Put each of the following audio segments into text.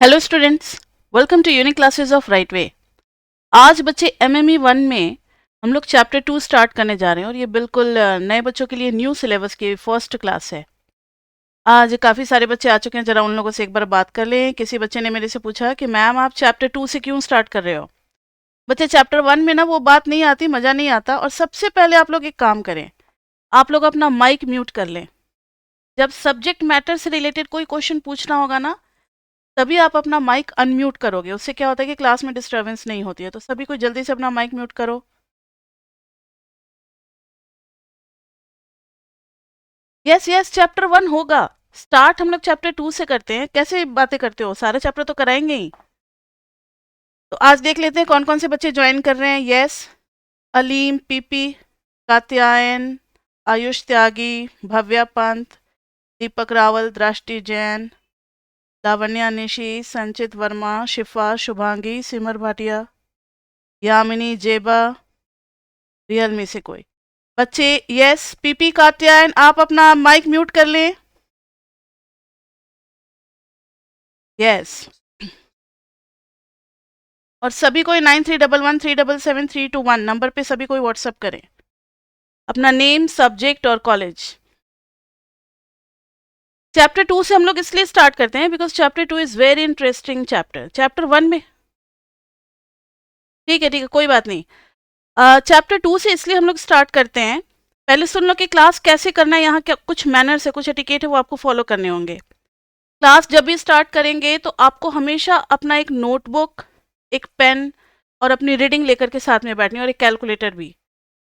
Hello students, welcome to unique classes of right way. आज बच्चे MME 1 में हम लोग चैप्टर 2 स्टार्ट करने जा रहे हैं और ये बिल्कुल नए बच्चों के लिए न्यू सिलेबस की फर्स्ट क्लास है। आज काफ़ी सारे बच्चे आ चुके हैं, ज़रा उन लोगों से एक बार बात कर लें। किसी बच्चे ने मेरे से पूछा कि मैम आप चैप्टर 2 से क्यों स्टार्ट कर रहे हो। बच्चे चैप्टर 1 में ना वो बात नहीं आती, मज़ा नहीं आता। और सबसे पहले आप लोग एक काम करें, आप लोग अपना माइक म्यूट कर लें। जब सब्जेक्ट मैटर से रिलेटेड कोई क्वेश्चन पूछना होगा ना, तभी आप अपना माइक अनम्यूट करोगे। उससे क्या होता है कि क्लास में डिस्टरबेंस नहीं होती है। तो सभी को जल्दी से अपना माइक म्यूट करो। यस यस, चैप्टर 1 होगा। स्टार्ट हम लोग चैप्टर 2 से करते हैं। कैसे बातें करते हो, सारे चैप्टर तो कराएंगे ही। तो आज देख लेते हैं कौन कौन से बच्चे ज्वाइन कर रहे हैं। यस, अलीम, पीपी, कात्यायन, आयुष त्यागी, भव्या पंत, दीपक रावल, दृष्टि जैन, लावण्या निशी, संचित वर्मा, शिफा, शुभांगी, सिमर भाटिया, यामिनी, जेबा, रियल में से कोई बच्चे। यस, पीपी, कात्यायन, आप अपना माइक म्यूट कर लें। यस, और सभी कोई 9311377321 नंबर पे सभी कोई व्हाट्सअप करें अपना नेम, सब्जेक्ट और कॉलेज। चैप्टर 2 से हम लोग इसलिए स्टार्ट करते हैं because chapter 2 is very interesting chapter. Chapter 1 में ठीक है, कोई बात नहीं। चैप्टर 2 से इसलिए हम लोग स्टार्ट करते हैं। पहले सुन लो कि क्लास कैसे करना है। यहाँ क्या कुछ मैनर्स है, कुछ एटिकेट है, वो आपको फॉलो करने होंगे। क्लास जब भी स्टार्ट करेंगे तो आपको हमेशा अपना एक नोटबुक, एक पेन और अपनी रीडिंग लेकर के साथ में बैठनी, और एक कैलकुलेटर भी।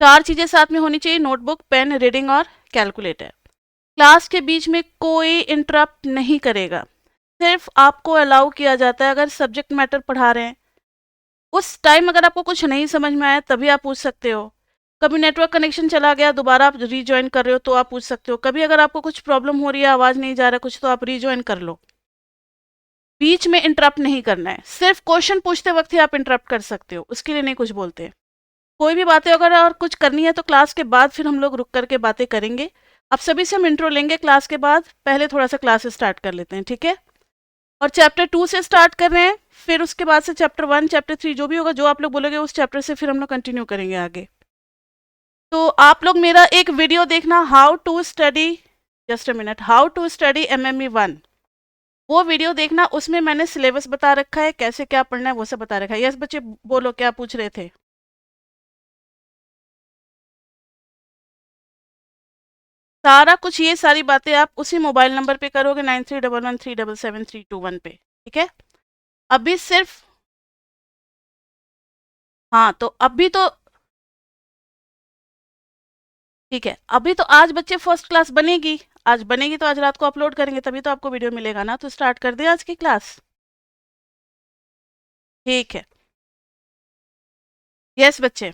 4 चीज़ें साथ में होनी चाहिए, नोटबुक, पेन, रीडिंग और कैलकुलेटर। क्लास के बीच में कोई इंटरप्ट नहीं करेगा। सिर्फ आपको अलाउ किया जाता है अगर सब्जेक्ट मैटर पढ़ा रहे हैं उस टाइम अगर आपको कुछ नहीं समझ में आया तभी आप पूछ सकते हो। कभी नेटवर्क कनेक्शन चला गया, दोबारा आप रीजॉइन कर रहे हो तो आप पूछ सकते हो। कभी अगर आपको कुछ प्रॉब्लम हो रही है, आवाज़ नहीं जा रहा कुछ, तो आप रीजॉइन कर लो। बीच में इंटरप्ट नहीं करना है। सिर्फ क्वेश्चन पूछते वक्त ही आप इंटरप्ट कर सकते हो, उसके लिए नहीं कुछ बोलते। कोई भी बातें अगर और कुछ करनी है तो क्लास के बाद फिर हम लोग रुक करके बातें करेंगे। आप सभी से हम इंट्रो लेंगे क्लास के बाद। पहले थोड़ा सा क्लास स्टार्ट कर लेते हैं, ठीक है। और चैप्टर 2 से स्टार्ट कर रहे हैं, फिर उसके बाद से चैप्टर 1, चैप्टर 3 जो भी होगा, जो आप लोग बोलोगे उस चैप्टर से फिर हम लोग कंटिन्यू करेंगे आगे। तो आप लोग मेरा एक वीडियो देखना, how to study, just a minute, how to study MME 1। वो वीडियो देखना, उसमें मैंने सिलेबस बता रखा है, कैसे क्या पढ़ना है वो सब बता रखा है। यस बच्चे, बोलो क्या पूछ रहे थे। सारा कुछ ये सारी बातें आप उसी मोबाइल नंबर पे करोगे, 9311377321 पे, ठीक है। अभी सिर्फ, हाँ तो अभी तो ठीक है। अभी तो आज बच्चे फर्स्ट क्लास बनेगी, आज बनेगी तो आज रात को अपलोड करेंगे, तभी तो आपको वीडियो मिलेगा ना। तो स्टार्ट कर दें आज की क्लास, ठीक है। यस बच्चे,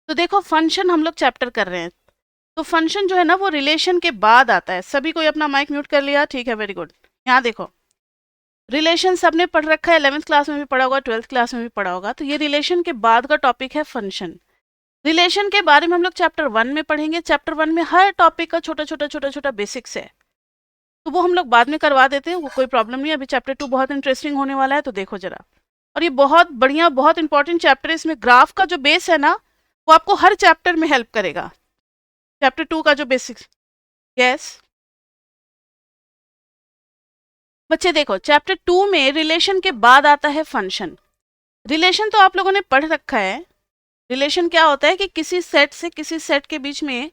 तो देखो फंक्शन हम लोग चैप्टर कर रहे हैं। तो फंक्शन जो है ना वो रिलेशन के बाद आता है। सभी कोई अपना माइक म्यूट कर लिया, ठीक है, वेरी गुड। यहाँ देखो, रिलेशन सबने पढ़ रखा है, 11th क्लास में भी पढ़ा होगा, 12th क्लास में भी पढ़ा होगा। तो ये रिलेशन के बाद का टॉपिक है फंक्शन। रिलेशन के बारे में हम लोग चैप्टर 1 में पढ़ेंगे। चैप्टर 1 में हर टॉपिक का छोटा छोटा छोटा छोटा बेसिक्स है, तो वो हम लोग बाद में करवा देते हैं, वो कोई प्रॉब्लम नहीं है। अभी चैप्टर 2 बहुत इंटरेस्टिंग होने वाला है, तो देखो जरा। और ये बहुत बढ़िया, बहुत इंपॉर्टेंट चैप्टर है। इसमें ग्राफ का जो बेस है ना, वो आपको हर चैप्टर में हेल्प करेगा। चैप्टर 2 का जो बेसिक्स। यस बच्चे, देखो चैप्टर 2 में रिलेशन के बाद आता है फंक्शन। रिलेशन तो आप लोगों ने पढ़ रखा है। रिलेशन क्या होता है कि किसी सेट से किसी सेट के बीच में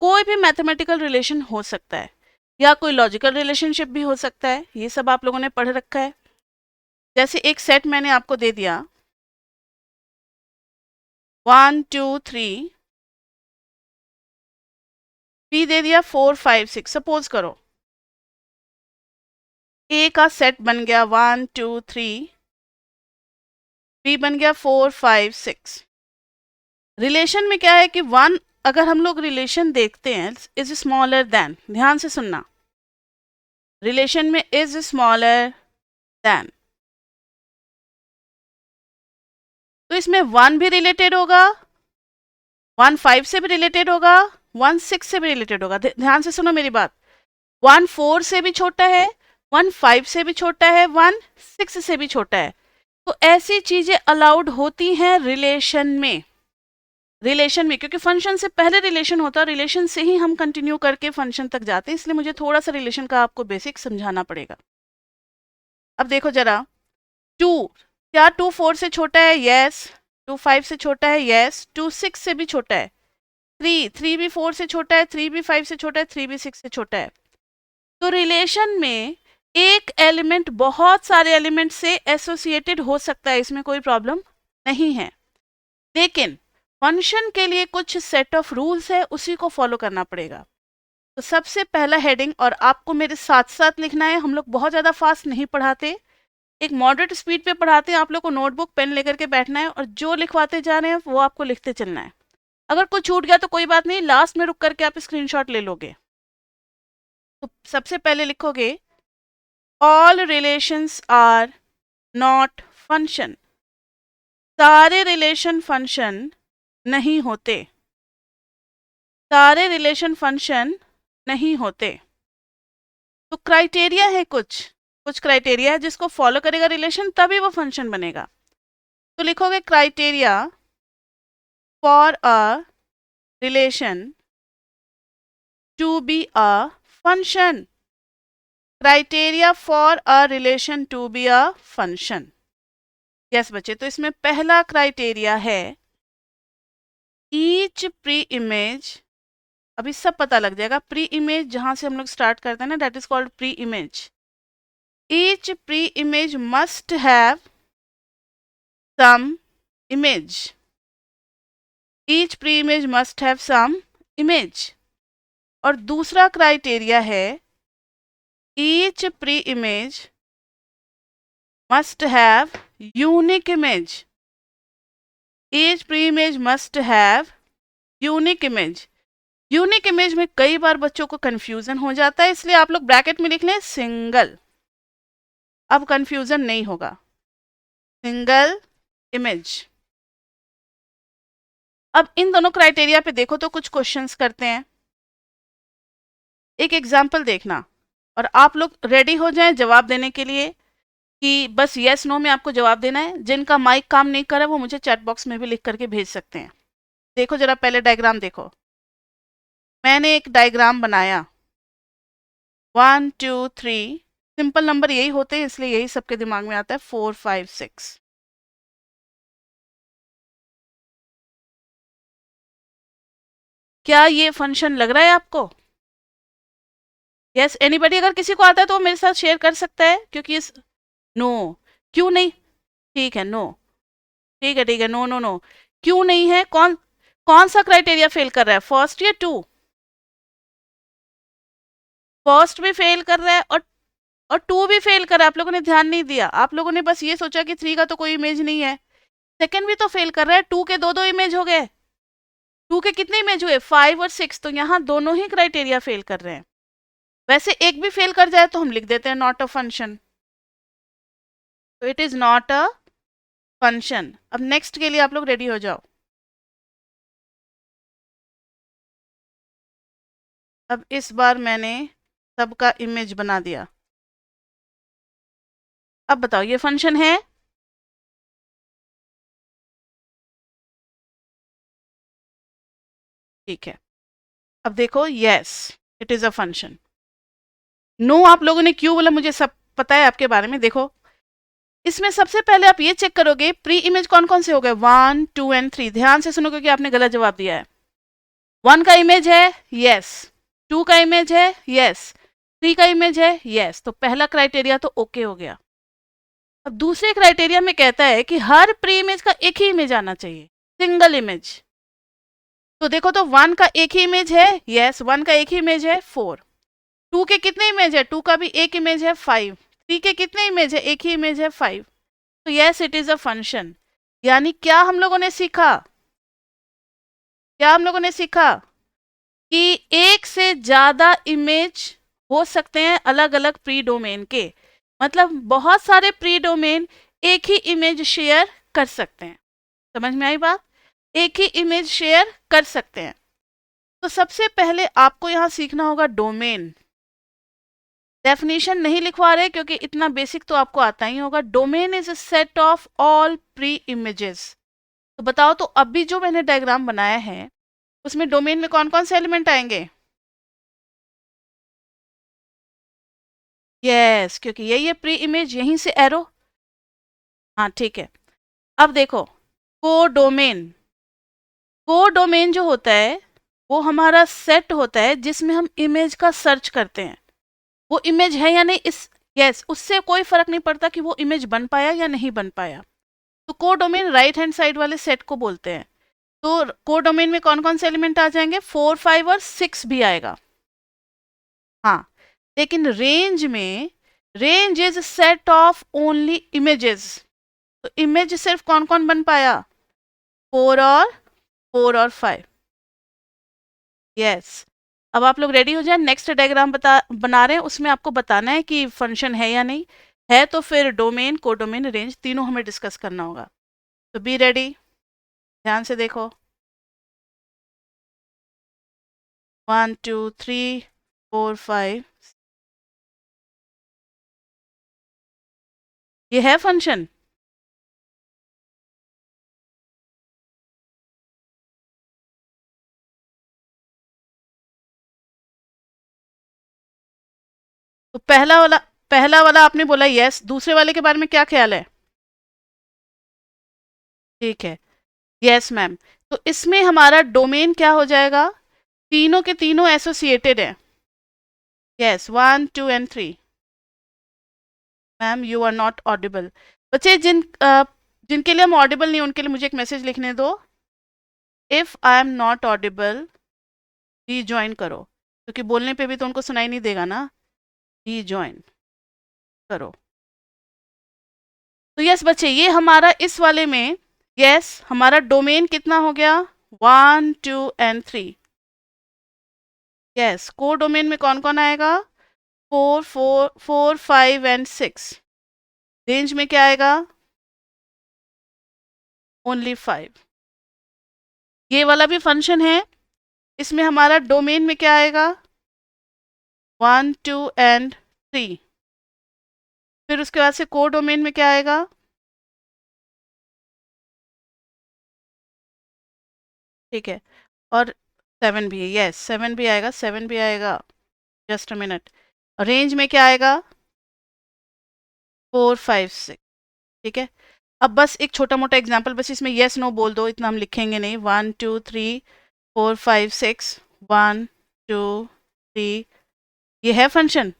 कोई भी मैथमेटिकल रिलेशन हो सकता है, या कोई लॉजिकल रिलेशनशिप भी हो सकता है। ये सब आप लोगों ने पढ़ रखा है। जैसे एक सेट मैंने आपको दे दिया, 1 2 3, बी दे दिया 4 5 6। सपोज करो ए का सेट बन गया 1 2 3, बी बन गया 4 5 6। रिलेशन में क्या है कि 1, अगर हम लोग रिलेशन देखते हैं, इज स्मॉलर देन, ध्यान से सुनना, रिलेशन में इज स्मॉलर देन, तो इसमें 1 भी रिलेटेड होगा, 1 5 से भी रिलेटेड होगा, 1 6 से भी रिलेटेड होगा। ध्यान से सुनो मेरी बात। 1 4 से भी छोटा है, 1 5 से भी छोटा है, 1 6 से भी छोटा है। तो ऐसी चीजें अलाउड होती हैं रिलेशन में। रिलेशन में, क्योंकि फंक्शन से पहले रिलेशन होता है, रिलेशन से ही हम कंटिन्यू करके फंक्शन तक जाते हैं, इसलिए मुझे थोड़ा सा रिलेशन का आपको बेसिक समझाना पड़ेगा। अब देखो जरा, 2, क्या 2 4 से छोटा है? यस। 2 5 से छोटा है? यस। 2 6 से भी छोटा है। 3 भी 4 से छोटा है, 3 भी 5 से छोटा है, 3 भी 6 से छोटा है। तो रिलेशन में एक एलिमेंट बहुत सारे एलिमेंट से एसोसिएटेड हो सकता है, इसमें कोई प्रॉब्लम नहीं है, लेकिन फंक्शन के लिए कुछ सेट ऑफ रूल्स है, उसी को फॉलो करना पड़ेगा। तो सबसे पहला हेडिंग, और आपको मेरे साथ साथ लिखना है, हम लोग बहुत ज़्यादा फास्ट नहीं पढ़ाते, एक मॉडरेट स्पीड पे पढ़ाते हैं। आप लोग को नोटबुक पेन लेकर के बैठना है और जो लिखवाते जा रहे हैं वो आपको लिखते चलना है। अगर कुछ छूट गया तो कोई बात नहीं, लास्ट में रुक करके आप स्क्रीनशॉट ले लोगे। तो सबसे पहले लिखोगे, all relations are not function. सारे रिलेशन फंक्शन नहीं होते। सारे रिलेशन फंक्शन नहीं होते। तो क्राइटेरिया है, कुछ क्राइटेरिया है जिसको फॉलो करेगा रिलेशन, तभी वो फंक्शन बनेगा। तो लिखोगे criteria for a relation to be a function. Criteria for a relation to be a function. Yes बच्चे, तो इसमें पहला क्राइटेरिया है ईच प्री इमेज। अभी सब पता लग जाएगा। प्री इमेज जहां से हम लोग स्टार्ट करते हैं ना, that is called pre image. Each pre image must have some image. Each pre image must have some image. और दूसरा क्राइटेरिया है each pre image must have unique image. Each pre-image must have unique image. Unique image में कई बार बच्चों को confusion हो जाता है, इसलिए आप लोग ब्रैकेट में लिख लें सिंगल। अब कंफ्यूजन नहीं होगा। Single image. अब इन दोनों क्राइटेरिया पे देखो तो कुछ क्वेश्चंस करते हैं। एक एग्जाम्पल देखना और आप लोग रेडी हो जाएं जवाब देने के लिए, कि बस यस नो में आपको जवाब देना है। जिनका माइक काम नहीं कर रहा वो मुझे चैट बॉक्स में भी लिख करके भेज सकते हैं। देखो जरा पहले डायग्राम देखो। मैंने एक डायग्राम बनाया 1 2 3। सिंपल नंबर यही होते हैं, इसलिए यही सबके दिमाग में आता है 4 5 6। क्या ये फंक्शन लग रहा है आपको? Yes anybody? अगर किसी को आता है तो वो मेरे साथ शेयर कर सकता है, क्योंकि इस नो। क्यों नहीं? ठीक है नो। ठीक है ठीक है, नो नो नो। क्यों नहीं है? कौन कौन सा क्राइटेरिया फेल कर रहा है, फर्स्ट या 2? फर्स्ट भी फेल कर रहा है और 2 भी फेल कर रहा है। आप लोगों ने ध्यान नहीं दिया, आप लोगों ने बस ये सोचा कि 3 का तो कोई इमेज नहीं है। सेकंड भी तो फेल कर रहा है, 2 के दो इमेज हो गए। 2 के कितने इमेज हुए? 5 और 6। तो यहाँ दोनों ही क्राइटेरिया फेल कर रहे हैं। वैसे एक भी फेल कर जाए तो हम लिख देते हैं नॉट अ फंक्शन। तो it is not a function. अब नेक्स्ट के लिए आप लोग रेडी हो जाओ। अब इस बार मैंने सबका इमेज बना दिया। अब बताओ ये फंक्शन है? ठीक है। अब देखो, yes it is a function. No आप लोगों ने क्यों बोला मुझे सब पता है आपके बारे में। देखो इसमें सबसे पहले आप ये चेक करोगे प्री इमेज कौन कौन से हो गए, 1 2 एंड 3। ध्यान से सुनो क्योंकि आपने गलत जवाब दिया है। 1 का इमेज है, यस। 2 का इमेज है, यस। 3 का इमेज है, यस। तो पहला क्राइटेरिया तो ओके हो गया। अब दूसरे क्राइटेरिया में कहता है कि हर प्री इमेज का एक ही इमेज आना चाहिए, सिंगल इमेज। तो देखो तो 1 का एक ही इमेज है, यस। 1 का एक ही इमेज है, 4। 2 के कितने इमेज है? 2 का भी एक इमेज है, 5। 3 के कितने इमेज है? एक ही इमेज है, 5। तो yes it is a function. यानी क्या हम लोगों ने सीखा? क्या हम लोगों ने सीखा कि एक से ज्यादा इमेज हो सकते हैं अलग अलग प्री डोमेन के। मतलब बहुत सारे प्री डोमेन एक ही इमेज शेयर कर सकते हैं। समझ में आई बात? एक ही इमेज शेयर कर सकते हैं। तो सबसे पहले आपको यहां सीखना होगा डोमेन। डेफिनेशन नहीं लिखवा रहे क्योंकि इतना बेसिक तो आपको आता ही होगा। Domain is a set of all pre images. तो बताओ, तो अभी जो मैंने डायग्राम बनाया है उसमें डोमेन में कौन कौन से एलिमेंट आएंगे? यस, क्योंकि यही है प्री इमेज, यहीं से एरो। हाँ ठीक है। अब देखो, कोडोमेन। कोडोमेन जो होता है वो हमारा सेट होता है जिसमें हम इमेज का सर्च करते हैं। वो इमेज है या नहीं, इस यस उससे कोई फर्क नहीं पड़ता कि वो इमेज बन पाया या नहीं बन पाया। तो कोडोमेन राइट हैंड साइड वाले सेट को बोलते हैं। तो कोडोमेन में कौन कौन से एलिमेंट आ जाएंगे? 4, 5 और 6 भी आएगा। हाँ, लेकिन रेंज में, range is set of only images. तो इमेज सिर्फ कौन कौन बन पाया? 4 और 5। यस। अब आप लोग रेडी हो जाए, नेक्स्ट डायग्राम बना रहे हैं, उसमें आपको बताना है कि फंक्शन है या नहीं है। तो फिर डोमेन, कोडोमेन, रेंज तीनों हमें डिस्कस करना होगा। तो बी रेडी, ध्यान से देखो। 1 2 3 4 5, ये है फंक्शन। तो पहला वाला आपने बोला यस, दूसरे वाले के बारे में क्या ख्याल है? ठीक है, यस मैम। तो इसमें हमारा डोमेन क्या हो जाएगा? तीनों के तीनों एसोसिएटेड है। Yes, 1 2 and 3। Ma'am you are not audible. बच्चे जिनके लिए हम ऑडिबल नहीं, उनके लिए मुझे एक मैसेज लिखने दो। If I am not Audible, rejoin करो, क्योंकि बोलने पे भी तो उनको सुनाई नहीं देगा ना। रीजॉइन करो। तो यस बच्चे, ये हमारा इस वाले में, यस हमारा डोमेन कितना हो गया? 1 2 एंड 3। यस, को डोमेन में कौन कौन आएगा? 4 5 एंड 6। रेंज में क्या आएगा? ओनली 5। ये वाला भी फंक्शन है, इसमें हमारा डोमेन में क्या आएगा? 1 2 एंड 3। फिर उसके बाद से को डोमेन में क्या आएगा? ठीक है, और 7 भी है। यस, 7 भी आएगा, 7 भी आएगा। Just a minute. रेंज में क्या आएगा? 4 5 6। ठीक है। अब बस एक छोटा मोटा एग्जाम्पल, बस इसमें यस नो बोल दो, इतना हम लिखेंगे नहीं। 1 2 3 4 5 6, 1 2 3। ये है फंक्शन।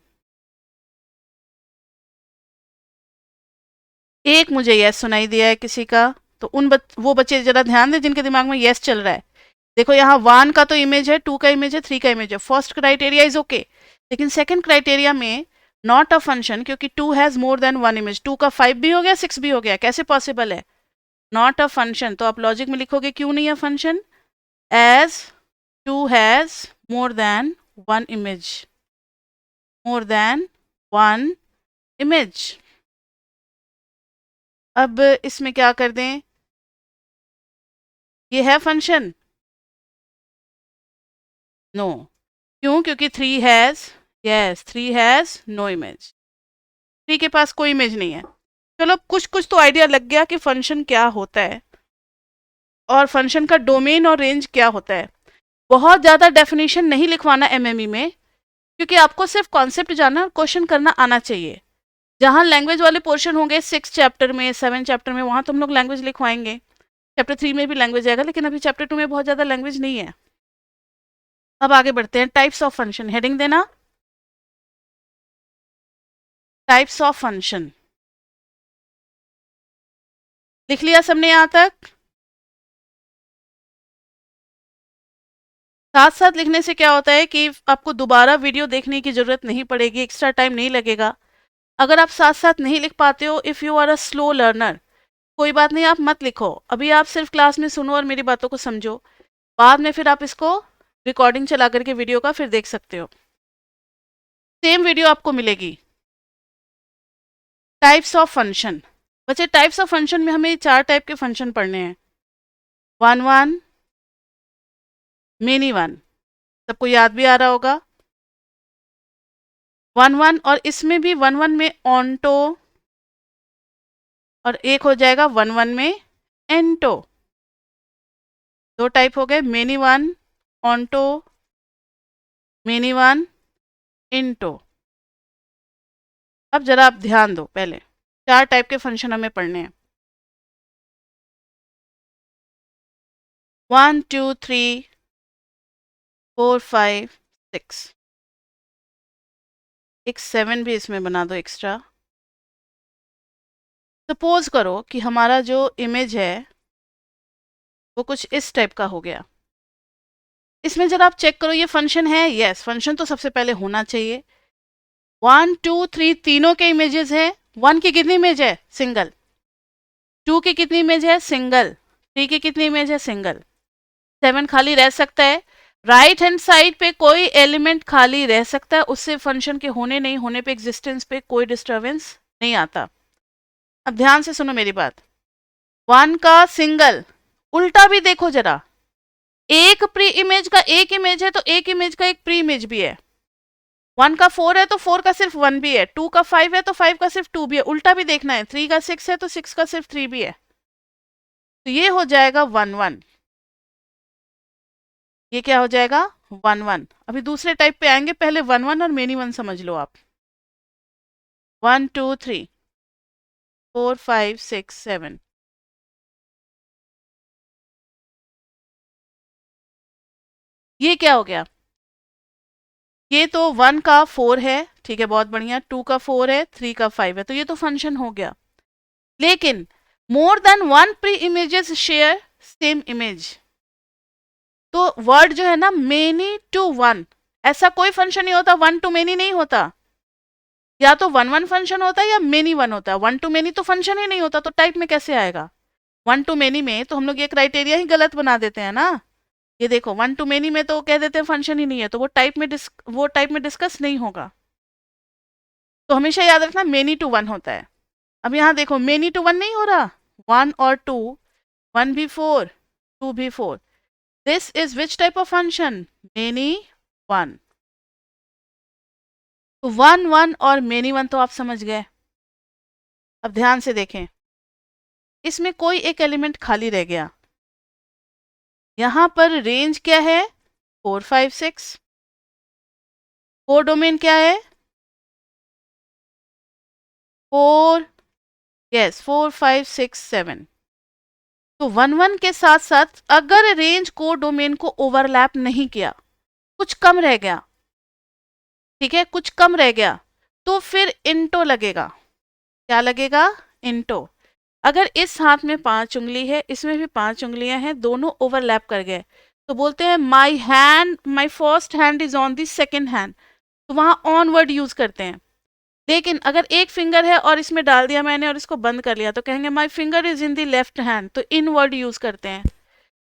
एक मुझे यस सुनाई दिया है किसी का, तो वो बच्चे जरा ध्यान दें जिनके दिमाग में यस चल रहा है। देखो यहाँ 1 का तो इमेज है, 2 का इमेज है, 3 का इमेज है। फर्स्ट क्राइटेरिया इज ओके, लेकिन सेकंड क्राइटेरिया में नॉट अ फंक्शन, क्योंकि 2 हैज मोर देन 1 इमेज। 2 का 5 भी हो गया, 6 भी हो गया, कैसे पॉसिबल है? Not a function. तो आप लॉजिक में लिखोगे क्यों नहीं है function? As 2 has more than 1 image, more than 1 image. अब इसमें क्या कर दें? ये है फंक्शन? नो। क्यों? क्योंकि 3 has, yes 3 has no image. 3 के पास कोई इमेज नहीं है। चलो, कुछ कुछ तो आइडिया लग गया कि फंक्शन क्या होता है और फंक्शन का डोमेन और रेंज क्या होता है। बहुत ज़्यादा डेफिनेशन नहीं लिखवाना एमएमई में, क्योंकि आपको सिर्फ कॉन्सेप्ट जानना, क्वेश्चन करना आना चाहिए। जहाँ लैंग्वेज वाले पोर्शन होंगे 6 चैप्टर में, 7 चैप्टर में, वहाँ तो हम लोग लैंग्वेज लिखवाएंगे। चैप्टर 3 में भी लैंग्वेज आएगा, लेकिन अभी चैप्टर 2 में बहुत ज़्यादा लैंग्वेज नहीं है। अब आगे बढ़ते हैं। टाइप्स ऑफ फंक्शन, हेडिंग देना, टाइप्स ऑफ फंक्शन। लिख लिया सबने यहाँ तक? साथ साथ लिखने से क्या होता है कि आपको दोबारा वीडियो देखने की ज़रूरत नहीं पड़ेगी, एक्स्ट्रा टाइम नहीं लगेगा। अगर आप साथ साथ नहीं लिख पाते हो, if you are a slow learner, कोई बात नहीं, आप मत लिखो। अभी आप सिर्फ क्लास में सुनो और मेरी बातों को समझो। बाद में फिर आप इसको रिकॉर्डिंग चला करके वीडियो का फिर देख सकते हो। सेम वीडियो आपको मिलेगी। Types of function. बच्चे, टाइप्स ऑफ फंक्शन में हमें 4 टाइप के फंक्शन पढ़ने हैं। 1 1, मेनी 1, सबको याद भी आ रहा होगा। 1 1 और इसमें भी 1 1 में ऑन्टो और एक हो जाएगा 1 1 में एंटो। दो टाइप हो गए, many one onto, many one into. अब जरा आप ध्यान दो, पहले 4 टाइप के फंक्शन हमें पढ़ने हैं। 1 2 3 4 5 6, एक 7 भी इसमें बना दो एक्स्ट्रा। सपोज करो कि हमारा जो इमेज है वो कुछ इस टाइप का हो गया। इसमें जरा आप चेक करो, ये फंक्शन है? यस, फंक्शन तो सबसे पहले होना चाहिए। 1 2 3 तीनों के इमेजेस है। 1 की कितनी इमेज है? सिंगल। 2 की कितनी इमेज है? सिंगल। 3 की कितनी इमेज है? सिंगल। 7 खाली रह सकता है। राइट हैंड साइड पे कोई एलिमेंट खाली रह सकता है, उससे फंक्शन के होने नहीं होने पे, एग्जिस्टेंस पे कोई डिस्टरबेंस नहीं आता। अब ध्यान से सुनो मेरी बात। 1 का सिंगल, उल्टा भी देखो जरा। एक प्री इमेज का एक इमेज है तो एक इमेज का एक प्री इमेज भी है। 1 का 4 है तो 4 का सिर्फ 1 भी है। 2 का 5 है तो 5 का सिर्फ 2 भी है। उल्टा भी देखना है। 3 का 6 है तो 6 का सिर्फ 3 भी है। तो ये हो जाएगा 1 1। ये क्या हो जाएगा? 1 1। अभी दूसरे टाइप पे आएंगे, पहले 1 1 और मेनी वन समझ लो आप। 1 2 3 4 5 6 7। ये क्या हो गया? ये तो 1 का 4 है, ठीक है, बहुत बढ़िया। 2 का 4 है, 3 का 5 है, तो ये तो फंक्शन हो गया। लेकिन मोर than 1 pre images share same image, तो वर्ड जो है ना, मेनी टू 1, ऐसा कोई फंक्शन नहीं होता। 1 टू मेनी नहीं होता। या तो 1 1 फंक्शन होता है या मेनी 1 होता है। 1 टू मेनी तो फंक्शन ही नहीं होता, तो टाइप में कैसे आएगा? 1 टू मेनी में तो हम लोग ये क्राइटेरिया ही गलत बना देते हैं ना। ये देखो, 1 टू मेनी में तो कह देते हैं फंक्शन ही नहीं है, तो वो टाइप में डिस्कस नहीं होगा। तो हमेशा याद रखना मेनी टू 1 होता है। अब यहाँ देखो, मेनी टू 1 नहीं हो रहा। 1 और 2, 1 भी 4, 2 भी 4। This is which type of function? Many 1। तो 1 1 और मेनी 1 तो आप समझ गए। अब ध्यान से देखें, इसमें कोई एक एलिमेंट खाली रह गया। यहां पर रेंज क्या है? 4 5 6। कोड डोमेन क्या है? 4, यस, 4 5 6 7। तो 1 1 के साथ साथ अगर रेंज कोड डोमेन को ओवरलैप नहीं किया, कुछ कम रह गया, ठीक है, कुछ कम रह गया, तो फिर इंटो लगेगा। क्या लगेगा? इंटो। अगर इस हाथ में 5 उंगली है, इसमें भी 5 उंगलियां हैं, दोनों ओवरलैप कर गए, तो बोलते हैं my first hand is on the second hand, तो वहां ऑन वर्ड यूज करते हैं। लेकिन अगर एक फिंगर है और इसमें डाल दिया मैंने और इसको बंद कर लिया, तो कहेंगे my finger is in the left hand, तो इन वर्ड यूज करते हैं।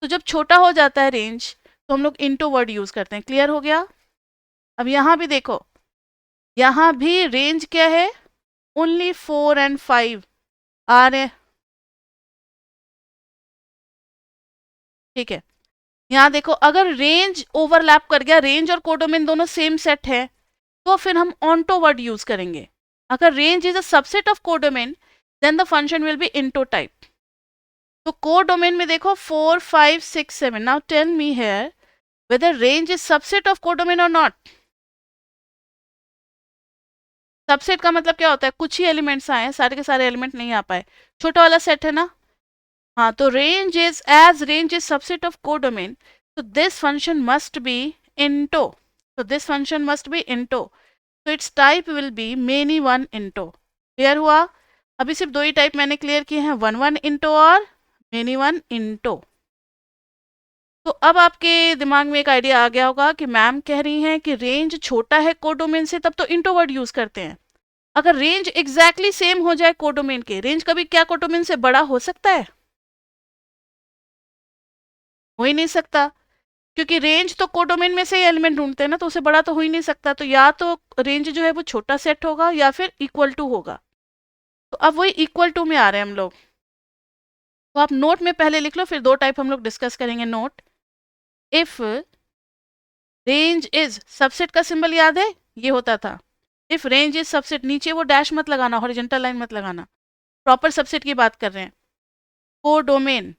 तो जब छोटा हो जाता है रेंज, तो हम लोग इंटो वर्ड यूज करते हैं। क्लियर हो गया? अब यहां भी देखो, यहां भी रेंज क्या है? ओनली 4 एंड 5 आ रहे हैं, ठीक है। यहाँ देखो, अगर रेंज ओवरलैप कर गया, रेंज और कोडोमेन दोनों सेम सेट है, तो फिर हम ऑन्टो वर्ड यूज करेंगे। अगर range is a subset of codomain, then the function will be into type. तो कोडोमेन में देखो 4 5 6 7। Now tell me here whether range is subset of codomain or not. Subset का मतलब क्या होता है? कुछ ही एलिमेंट्स आए हैं, सारे के सारे एलिमेंट नहीं आ पाए, छोटा वाला सेट है ना। हाँ, तो range is subset of codomain, so this function must be into. So this function must be into. So its type will be many one into. Clear हुआ? अभी सिर्फ दो ही टाइप मैंने क्लियर किए हैं, 1 1 into और many one into. तो अब आपके दिमाग में एक आइडिया आ गया होगा कि मैम कह रही हैं कि रेंज छोटा है कोडोमेन से, तब तो इंटो वर्ड यूज करते हैं। अगर रेंज एग्जैक्टली सेम हो जाए कोडोमेन के, रेंज कभी क्या कोडोमेन से बड़ा हो सकता है? हो ही नहीं सकता, क्योंकि रेंज तो कोडोमेन में से ही एलिमेंट ढूंढते हैं ना, तो उसे बड़ा तो हो ही नहीं सकता। तो या तो रेंज जो है वो छोटा सेट होगा या फिर इक्वल टू होगा। तो अब वही इक्वल टू में आ रहे हैं हम लोग। तो आप नोट में पहले लिख लो, फिर दो टाइप हम लोग डिस्कस करेंगे। Note, if range is, subset का सिंबल याद है, ये होता था इफ रेंज इज सबसेट, नीचे वो डैश मत लगाना, हॉरिजॉन्टल लाइन मत लगाना, प्रॉपर सबसेट की बात कर रहे हैं। कोडोमेन,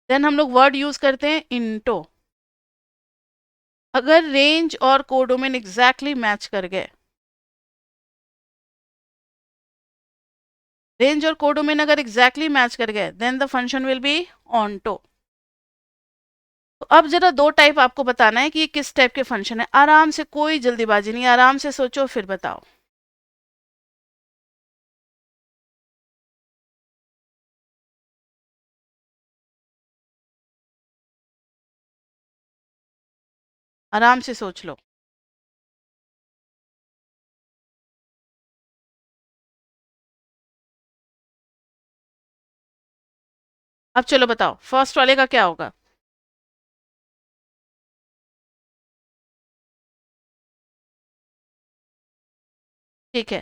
देन हम लोग वर्ड यूज करते हैं इंटो। अगर रेंज और कोडोमेन एग्जैक्टली मैच कर गए, रेंज और कोडोमेन अगर एग्जैक्टली मैच कर गए, then the function will be onto. तो अब जरा दो टाइप आपको बताना है कि ये किस टाइप के फंक्शन है। आराम से, कोई जल्दीबाजी नहीं, आराम से सोचो फिर बताओ। आराम से सोच लो। अब चलो बताओ, फर्स्ट वाले का क्या होगा? ठीक है,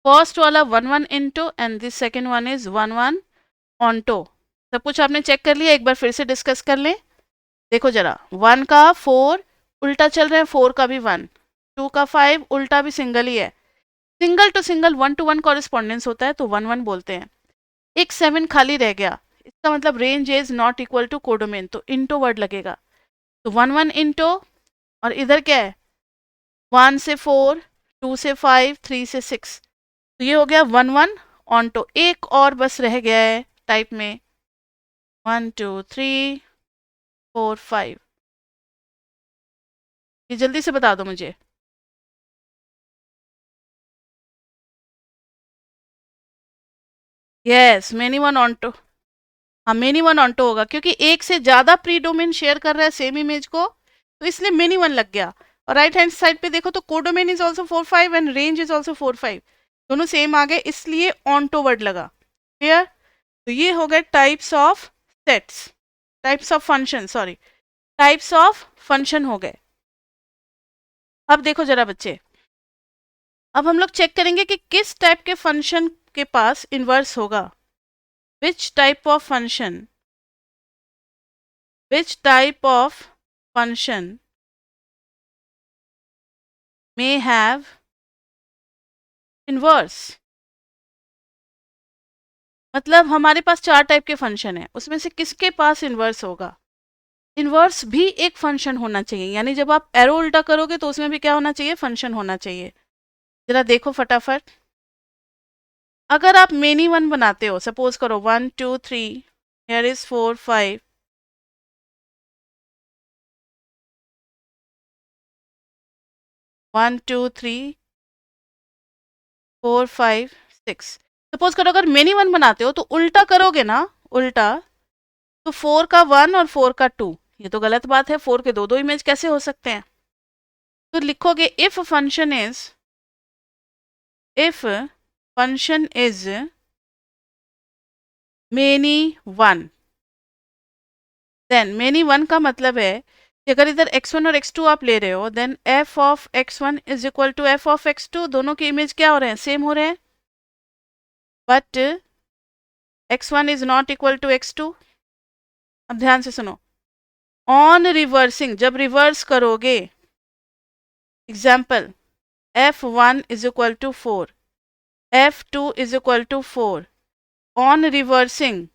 फर्स्ट वाला 1 1 into and this second one is 1 1 onto. सब कुछ आपने चेक कर लिया, एक बार फिर से डिस्कस कर लें। देखो जरा, 1 का 4 उल्टा चल रहा है, 4 का भी 1, 2 का 5 उल्टा भी सिंगल ही है। Single to single 1 to 1 correspondence होता है, तो 1 1 बोलते हैं। एक 7 खाली रह गया, इसका मतलब range is not equal to codomain, तो इंटो वर्ड लगेगा। तो 1 1 इंटो, और इधर क्या है, 1 से 4, 2 से 5, 3 से 6, तो ये हो गया 1 1 ऑनटो। एक और बस रह गया है टाइप में, 1 2 3 4 5। ये जल्दी से बता दो मुझे। Yes, many one onto. हाँ, मेनी वन ऑनटो होगा, क्योंकि एक से ज्यादा प्री डोमेन शेयर कर रहा है सेम इमेज को, तो इसलिए मेनी वन लग गया। और राइट हैंड साइड पे देखो तो codomain is also 4 5 and range is also 4 5, दोनों सेम आ गए, इसलिए ऑनटो वर्ड लगा। क्लियर? तो ये हो गए types of sets, types of function, sorry, types of function हो गए। अब देखो जरा बच्चे, अब हम लोग चेक करेंगे कि किस टाइप के फंक्शन के पास इन्वर्स होगा। Which type of function, which type of function may have inverse। मतलब हमारे पास चार टाइप के फंक्शन है, उसमें से किसके पास इन्वर्स होगा? इन्वर्स भी एक फंक्शन होना चाहिए, यानी जब आप एरो उल्टा करोगे तो उसमें भी क्या होना चाहिए? फंक्शन होना चाहिए। जरा देखो फटाफट, अगर आप मेनी वन बनाते हो, सपोज करो 1 2 3, हियर इज 4 5, 1 2 3 4 5 6, सपोज करो अगर मेनी वन बनाते हो तो उल्टा करोगे ना, उल्टा, तो 4 का 1 और 4 का 2, ये तो गलत बात है, 4 के दो दो इमेज कैसे हो सकते हैं? तो लिखोगे if function is, if function is many one, then many one का मतलब है कि अगर इधर x1 और x2 आप ले रहे हो, then f of x1 is equal to f of x2, दोनों के इमेज क्या हो रहे हैं? सेम हो रहे हैं, but x1 is not equal to x2। अब ध्यान से सुनो, ऑन रिवर्सिंग, जब रिवर्स करोगे, example f1 is equal to 4, f2 is equal to 4, on reversing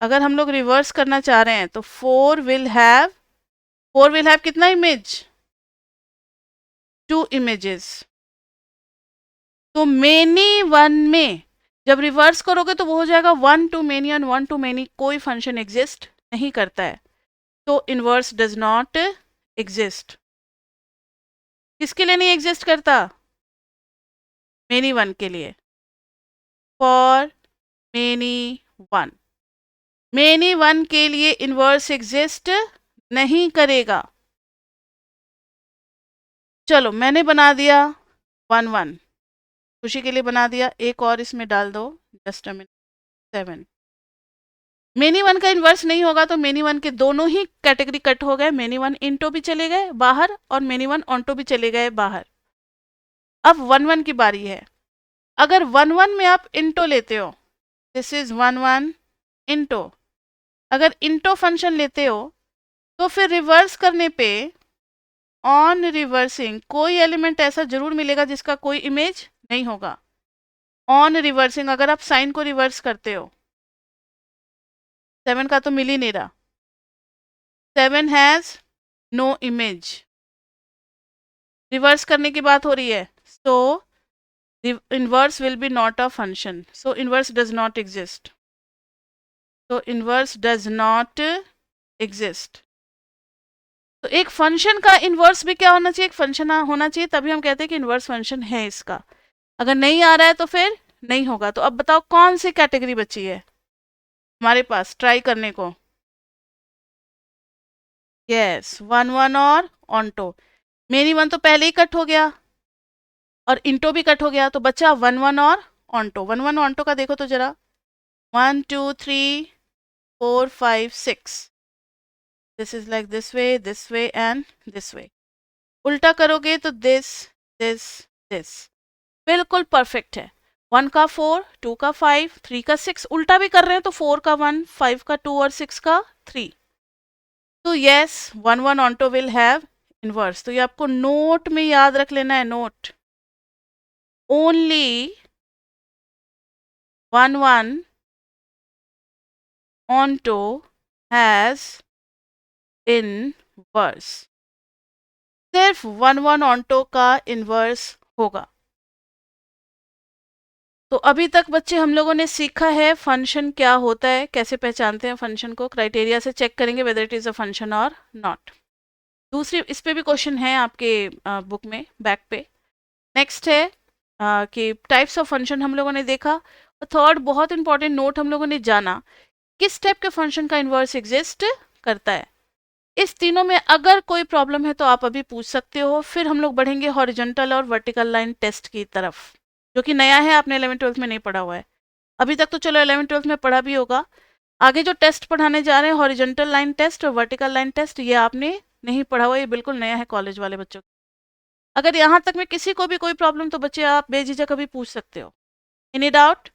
अगर हम लोग रिवर्स करना चाह रहे हैं तो 4 विल हैव, 4 विल हैव कितना इमेज? 2 इमेजेस। तो मेनी वन में जब रिवर्स करोगे तो वो हो जाएगा 1 to many and 1 to many, कोई फंक्शन एग्जिस्ट नहीं करता है, तो इनवर्स डज नॉट एग्जिस्ट। किसके लिए नहीं एग्जिस्ट करता? मेनी वन के लिए, for many one, many one के लिए इनवर्स एग्जिस्ट नहीं करेगा। चलो मैंने बना दिया 1 1, खुशी के लिए बना दिया, एक और इसमें डाल दो, just a minute, 7। Many one का इन्वर्स नहीं होगा तो मेनी वन के दोनों ही कैटेगरी कट हो गए, मेनी वन इंटो भी चले गए बाहर और मेनी वन ऑन्टो भी चले गए बाहर। अब 1 1 की बारी है। अगर 1 1 में आप इंटो लेते हो, दिस इज 1 1 इंटो, अगर इंटो फंक्शन लेते हो तो फिर रिवर्स करने पे ऑन रिवर्सिंग कोई एलिमेंट ऐसा जरूर मिलेगा जिसका कोई इमेज नहीं होगा। ऑन रिवर्सिंग अगर आप साइन को रिवर्स करते हो, 7 का तो मिल ही नहीं रहा, 7 हैज नो इमेज, रिवर्स करने की बात हो रही है, सो inverse will be not a function, so inverse does not exist, so inverse does not exist। तो एक फंक्शन का इन्वर्स भी क्या होना चाहिए, एक फंक्शन होना चाहिए, तभी हम कहते हैं कि इन्वर्स फंक्शन है इसका। अगर नहीं आ रहा है तो फिर नहीं होगा। तो अब बताओ कौन सी कैटेगरी बची है हमारे पास ट्राई करने को। यस, 1 1 और ऑन्टो। मेनी वन तो पहले ही कट हो गया और इंटो भी कट हो गया, तो बचा 1 1 और ऑन्टो। 1 1 ऑन्टो का देखो तो जरा, 1 2 3 4 5 6, this is like this way and this way. उल्टा करोगे तो दिस दिस बिल्कुल परफेक्ट है। 1 का 4, 2 का 5, 3 का 6, उल्टा भी कर रहे हैं तो 4 का 1, 5 का 2 और 6 का 3। तो yes, 1 1 onto will have inverse. तो ये आपको नोट में याद रख लेना है, note. Only 1 1 onto has inverse, सिर्फ 1 1 ऑन्टो का इनवर्स होगा। तो अभी तक बच्चे हम लोगों ने सीखा है फंक्शन क्या होता है, कैसे पहचानते हैं फंक्शन को, क्राइटेरिया से चेक करेंगे whether it is a function और नॉट। दूसरी इस पे भी क्वेश्चन है आपके बुक में बैक पे। नेक्स्ट है कि टाइप्स ऑफ फंक्शन हम लोगों ने देखा। और थर्ड बहुत इंपॉर्टेंट नोट हम लोगों ने जाना, किस टाइप के फंक्शन का इन्वर्स एग्जिस्ट करता है। इस तीनों में अगर कोई प्रॉब्लम है तो आप अभी पूछ सकते हो, फिर हम लोग बढ़ेंगे हॉरिजॉन्टल और वर्टिकल लाइन टेस्ट की तरफ, जो कि नया है, आपने 11th-12th में नहीं पढ़ा हुआ है अभी तक। तो चलो 11th-12th में पढ़ा भी होगा। आगे जो टेस्ट पढ़ाने जा रहे हैं, हॉरिजॉन्टल लाइन टेस्ट और वर्टिकल लाइन टेस्ट, ये आपने नहीं पढ़ा हुआ, ये बिल्कुल नया है कॉलेज वाले बच्चों को। अगर यहाँ तक में किसी को भी कोई प्रॉब्लम, तो बच्चे आप बेझिझक अभी पूछ सकते हो। Any doubt?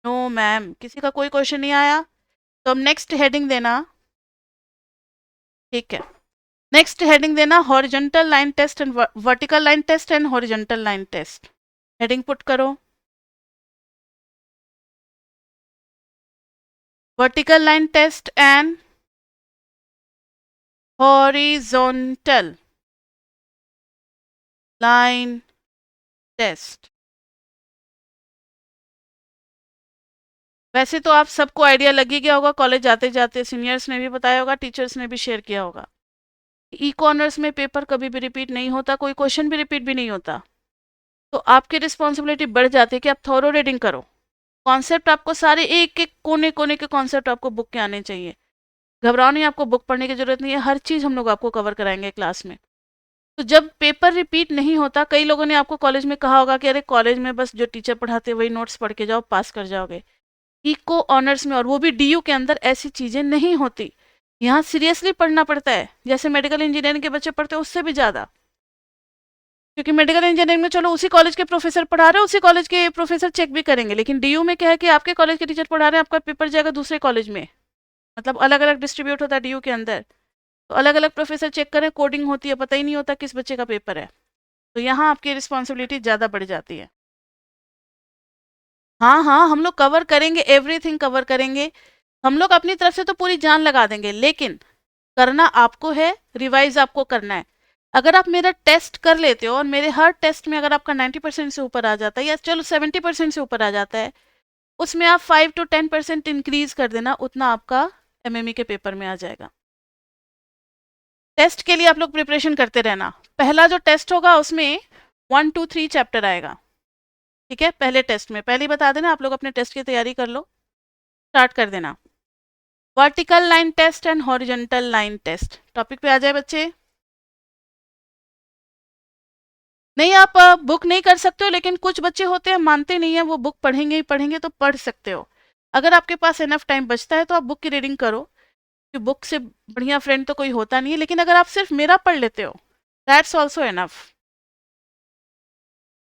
नो मैम, किसी का कोई क्वेश्चन नहीं आया? तो अब नेक्स्ट हेडिंग देना, ठीक है। नेक्स्ट हेडिंग देना horizontal line test and vertical line test and horizontal line test. Heading put करो, vertical line test and horizontal line test. वैसे तो आप सबको आइडिया लग ही गया होगा, कॉलेज जाते जाते सीनियर्स ने भी बताया होगा, टीचर्स ने भी शेयर किया होगा। ई कॉर्नर्स में पेपर कभी भी रिपीट नहीं होता, कोई क्वेश्चन भी रिपीट भी नहीं होता। तो आपकी रिस्पॉन्सिबिलिटी बढ़ जाती है कि आप थॉरो रीडिंग करो। कॉन्सेप्ट आपको सारे एक एक कोने कोने के कॉन्सेप्ट आपको बुक के आने चाहिए। घबराओ नहीं, आपको बुक पढ़ने की जरूरत नहीं है, हर चीज़ हम लोग आपको कवर कराएंगे क्लास में। तो जब पेपर रिपीट नहीं होता, कई लोगों ने आपको कॉलेज में कहा होगा कि अरे कॉलेज में बस जो टीचर पढ़ाते वही नोट्स पढ़ के जाओ, पास कर जाओगे। इको ऑनर्स में, और वो भी डीयू के अंदर, ऐसी चीज़ें नहीं होती। यहाँ सीरियसली पढ़ना पड़ता है, जैसे मेडिकल इंजीनियरिंग के बच्चे पढ़ते हैं उससे भी ज़्यादा। क्योंकि मेडिकल इंजीनियरिंग में चलो उसी कॉलेज के प्रोफेसर पढ़ा रहे हैं, उसी कॉलेज के प्रोफेसर चेक भी करेंगे, लेकिन डीयू में क्या है कि आपके कॉलेज के टीचर पढ़ा रहे हैं, आपका पेपर जाएगा दूसरे कॉलेज में, मतलब अलग अलग डिस्ट्रीब्यूट होता है डीयू के अंदर। तो अलग अलग प्रोफेसर चेक करें, कोडिंग होती है, पता ही नहीं होता किस बच्चे का पेपर है। तो यहाँ आपकी रिस्पॉन्सिबिलिटी ज़्यादा बढ़ जाती है। हाँ हाँ, हम लोग कवर करेंगे, एवरीथिंग कवर करेंगे। हम लोग अपनी तरफ से तो पूरी जान लगा देंगे, लेकिन करना आपको है, रिवाइज आपको करना है। अगर आप मेरा टेस्ट कर लेते हो और मेरे हर टेस्ट में अगर आपका 90% से ऊपर आ जाता है, या चलो 70% से ऊपर आ जाता है, उसमें आप 5 to 10% इंक्रीज कर देना, उतना आपका एमएमई के पेपर में आ जाएगा। टेस्ट के लिए आप लोग प्रिपरेशन करते रहना। पहला जो टेस्ट होगा उसमें 1 2 3 चैप्टर आएगा, ठीक है। पहले टेस्ट में पहले ही बता देना, आप लोग अपने टेस्ट की तैयारी कर लो, स्टार्ट कर देना। Vertical line test and horizontal line test, topic पे आ जाए बच्चे। नहीं, आप बुक नहीं कर सकते हो, लेकिन कुछ बच्चे होते हैं मानते नहीं है, वो बुक पढ़ेंगे ही पढ़ेंगे, तो पढ़ सकते हो। अगर आपके पास इनफ टाइम बचता है तो आप बुक की रीडिंग करो, कि बुक से बढ़िया फ्रेंड तो कोई होता नहीं है। लेकिन अगर आप सिर्फ मेरा पढ़ लेते हो, दैट्स ऑल्सो इनफ।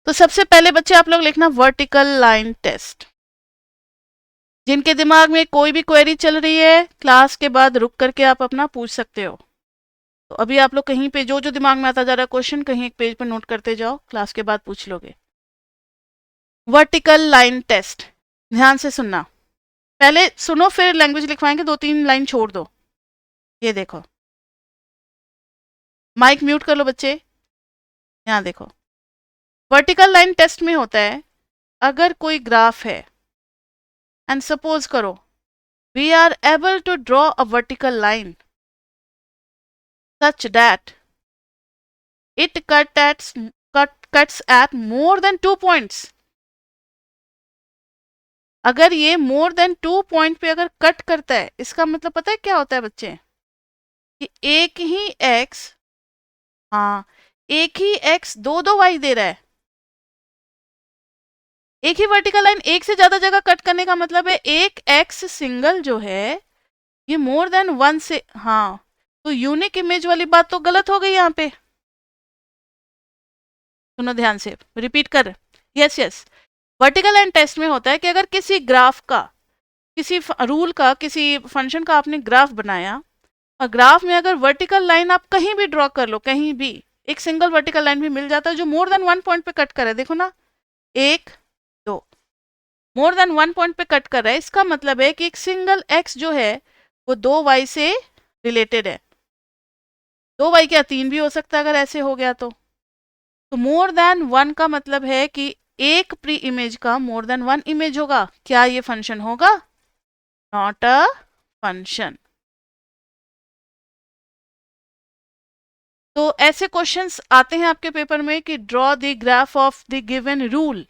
तो सबसे पहले बच्चे आप लोग लिखना वर्टिकल लाइन टेस्ट। जिनके दिमाग में कोई भी क्वेरी चल रही है, क्लास के बाद रुक करके आप अपना पूछ सकते हो। तो अभी आप लोग कहीं पे जो जो दिमाग में आता जा रहा है क्वेश्चन, कहीं एक पेज पर नोट करते जाओ, क्लास के बाद पूछ लोगे। वर्टिकल लाइन टेस्ट, ध्यान से सुनना, पहले सुनो फिर लैंग्वेज लिखवाएंगे, 2-3 लाइन छोड़ दो। ये देखो, माइक म्यूट कर लो बच्चे, यहाँ देखो। वर्टिकल लाइन टेस्ट में होता है, अगर कोई ग्राफ है एंड सपोज करो we are able to draw a vertical line such that it cuts at more than 2 points। अगर ये मोर देन 2 पॉइंट पे अगर कट करता है, इसका मतलब पता है क्या होता है बच्चे, कि एक ही x, हाँ एक ही x दो y दे रहा है। एक ही वर्टिकल लाइन एक से ज्यादा जगह कट करने का मतलब है एक x सिंगल जो है ये मोर देन 1 से, हाँ तो यूनिक इमेज वाली बात तो गलत हो गई यहाँ पे। सुनो ध्यान से, रिपीट कर, yes yes. Vertical line test में होता है कि अगर किसी ग्राफ का, किसी रूल का, किसी फंक्शन का आपने ग्राफ बनाया, और ग्राफ में अगर वर्टिकल लाइन आप कहीं भी ड्रॉ कर लो, कहीं भी एक सिंगल वर्टिकल लाइन भी मिल जाता है जो मोर देन 1 पॉइंट पे कट कर रहा है, देखो ना 1 2, मोर देन 1 पॉइंट पे कट कर रहा है, इसका मतलब है कि एक सिंगल x जो है वो 2y से रिलेटेड है। 2y क्या 3 भी हो सकता है अगर ऐसे हो गया तो मोर देन 1 का मतलब है कि एक प्री इमेज का मोर देन 1 इमेज होगा। क्या ये फंक्शन होगा? Not a function. तो ऐसे क्वेश्चंस आते हैं आपके पेपर में कि draw the graph of the given rule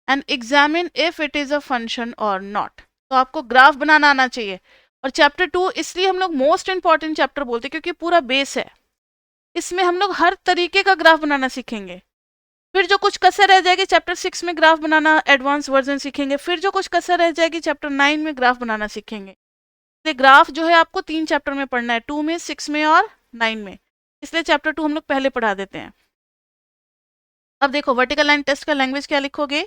and examine if it is a function और नॉट। तो आपको ग्राफ बनाना आना चाहिए। और चैप्टर 2 इसलिए हम लोग मोस्ट इंपॉर्टेंट चैप्टर बोलते हैं क्योंकि पूरा बेस है, इसमें हम लोग हर तरीके का ग्राफ बनाना सीखेंगे। फिर जो कुछ कसर रह जाएगी चैप्टर 6 में ग्राफ बनाना एडवांस वर्जन सीखेंगे, फिर जो कुछ कसर रह जाएगी चैप्टर 9 में ग्राफ बनाना सीखेंगे। इसलिए ग्राफ जो है आपको 3 चैप्टर में पढ़ना है, 2 में, 6 में और 9 में। इसलिए चैप्टर 2 हम लोग पहले पढ़ा देते हैं। अब देखो वर्टिकल लाइन टेस्ट का लैंग्वेज क्या लिखोगे?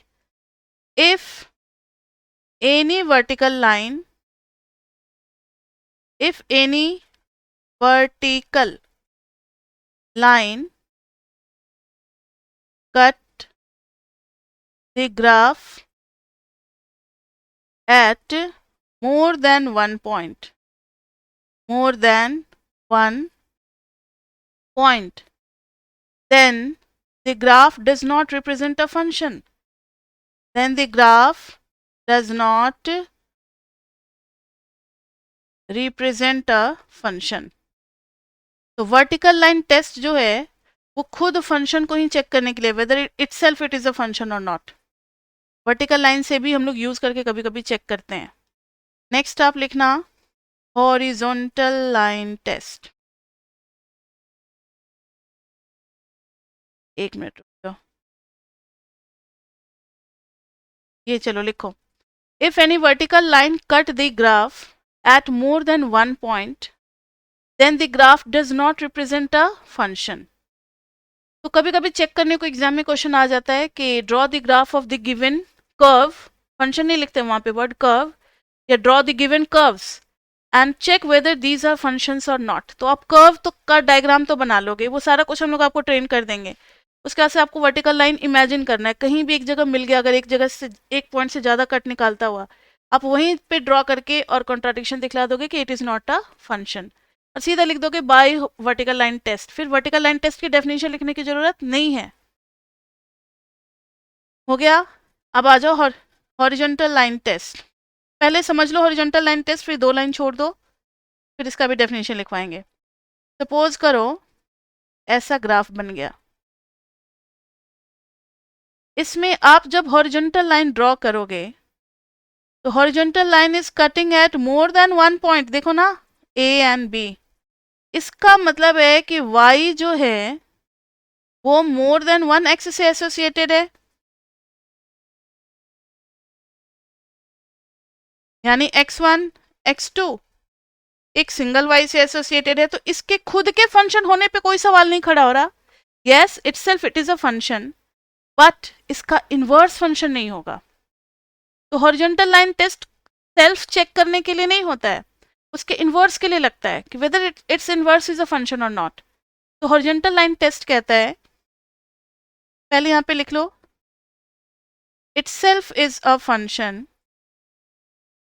If any vertical line, if any vertical line cut the graph at more than 1 point, more than 1 point, then the graph does not represent a function, then the graph does not represent a function। तो vertical line test जो है वो खुद function को ही check करने के लिए, whether itself it is a function और नॉट, वर्टिकल लाइन से भी हम लोग यूज करके कभी कभी चेक करते हैं। नेक्स्ट आप लिखना हॉरिजॉन्टल लाइन टेस्ट। एक मिनट रुक जाओ, ये चलो लिखो। If any vertical line cut the graph at more than 1 point then the graph does not represent a function। तो कभी कभी चेक करने को एग्जाम में क्वेश्चन आ जाता है कि draw the graph of the given curve, function नहीं लिखते वहां पे, वर्ड कर्व, या draw the given curves and check whether these are functions और नॉट। तो आप कर्व तो का डायग्राम तो बना लोगे, वो सारा कुछ हम लोग आपको ट्रेन कर देंगे। उसके बाद से आपको वर्टिकल लाइन इमेजिन करना है, कहीं भी एक जगह मिल गया, अगर एक जगह से एक पॉइंट से ज्यादा कट निकालता हुआ, आप वहीं पे ड्रॉ करके और कॉन्ट्राडिक्शन दिखला दोगे कि it is not a function, और सीधा लिख दोगे बाय वर्टिकल लाइन टेस्ट। फिर वर्टिकल लाइन टेस्ट की डेफिनेशन लिखने की जरूरत नहीं है। हो गया? अब आ जाओ हॉरिजॉन्टल लाइन टेस्ट। पहले समझ लो हॉरिजॉन्टल लाइन टेस्ट, फिर 2 लाइन छोड़ दो, फिर इसका भी डेफिनेशन लिखवाएंगे। सपोज करो ऐसा ग्राफ बन गया, इसमें आप जब हॉरिजॉन्टल लाइन ड्रॉ करोगे तो horizontal line is cutting at more than 1 point, देखो ना ए एंड बी। इसका मतलब है कि y जो है वो मोर देन 1 x से एसोसिएटेड है, यानी x1 x2 एक सिंगल y से एसोसिएटेड है, तो इसके खुद के फंक्शन होने पे कोई सवाल नहीं खड़ा हो रहा। Yes itself it is a function, but इसका इनवर्स फंक्शन नहीं होगा। तो horizontal line test self check करने के लिए नहीं होता है, उसके इन्वर्स के लिए लगता है कि whether it's inverse is a function और नॉट। तो हॉरिजॉन्टल लाइन टेस्ट कहता है, पहले यहाँ पे लिख लो, itself is a function,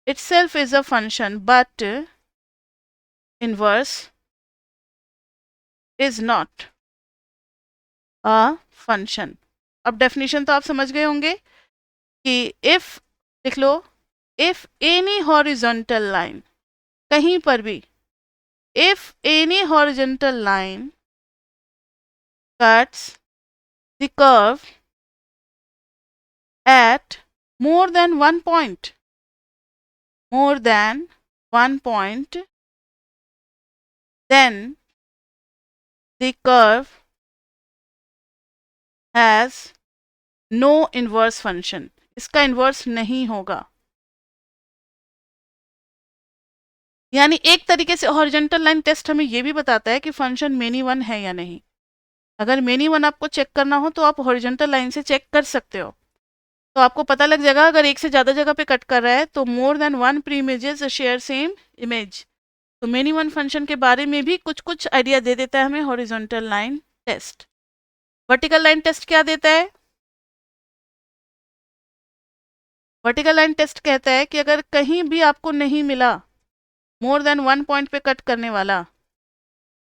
itself is a function but inverse is not a function। अब डेफिनेशन तो आप समझ गए होंगे कि इफ, लिख लो, इफ एनी हॉरिजॉन्टल लाइन, कहीं पर भी, if any horizontal line cuts the curve at more than one point, more than one point, then the curve has no inverse function। इसका इन्वर्स नहीं होगा। यानी एक तरीके से हॉरिजॉन्टल लाइन टेस्ट हमें ये भी बताता है कि फंक्शन मेनी वन है या नहीं। अगर मेनी वन आपको चेक करना हो तो आप हॉरिजॉन्टल लाइन से चेक कर सकते हो, तो आपको पता लग जाएगा अगर एक से ज़्यादा जगह पे कट कर रहा है तो मोर than one pre images share same image. तो मेनी वन फंक्शन के बारे में भी कुछ कुछ आइडिया दे देता है हमें horizontal line test. Vertical line test क्या देता है? वर्टिकल लाइन टेस्ट कहता है कि अगर कहीं भी आपको नहीं मिला मोर देन वन पॉइंट पे कट करने वाला,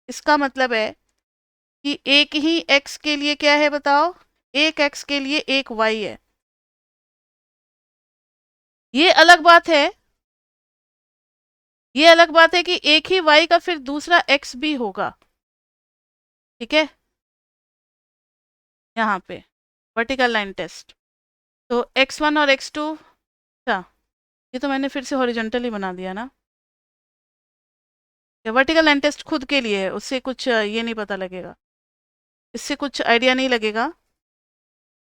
इसका मतलब है कि एक ही x के लिए क्या है बताओ, एक x के लिए एक y है। ये अलग बात है, ये अलग बात है कि एक ही y का फिर दूसरा x भी होगा, ठीक है। यहाँ पे वर्टिकल लाइन टेस्ट, तो x1 और x2, अच्छा ये तो मैंने फिर से हॉरिजॉन्टली बना दिया ना। वर्टिकल लाइन टेस्ट खुद के लिए है, उससे कुछ ये नहीं पता लगेगा, इससे कुछ आइडिया नहीं लगेगा,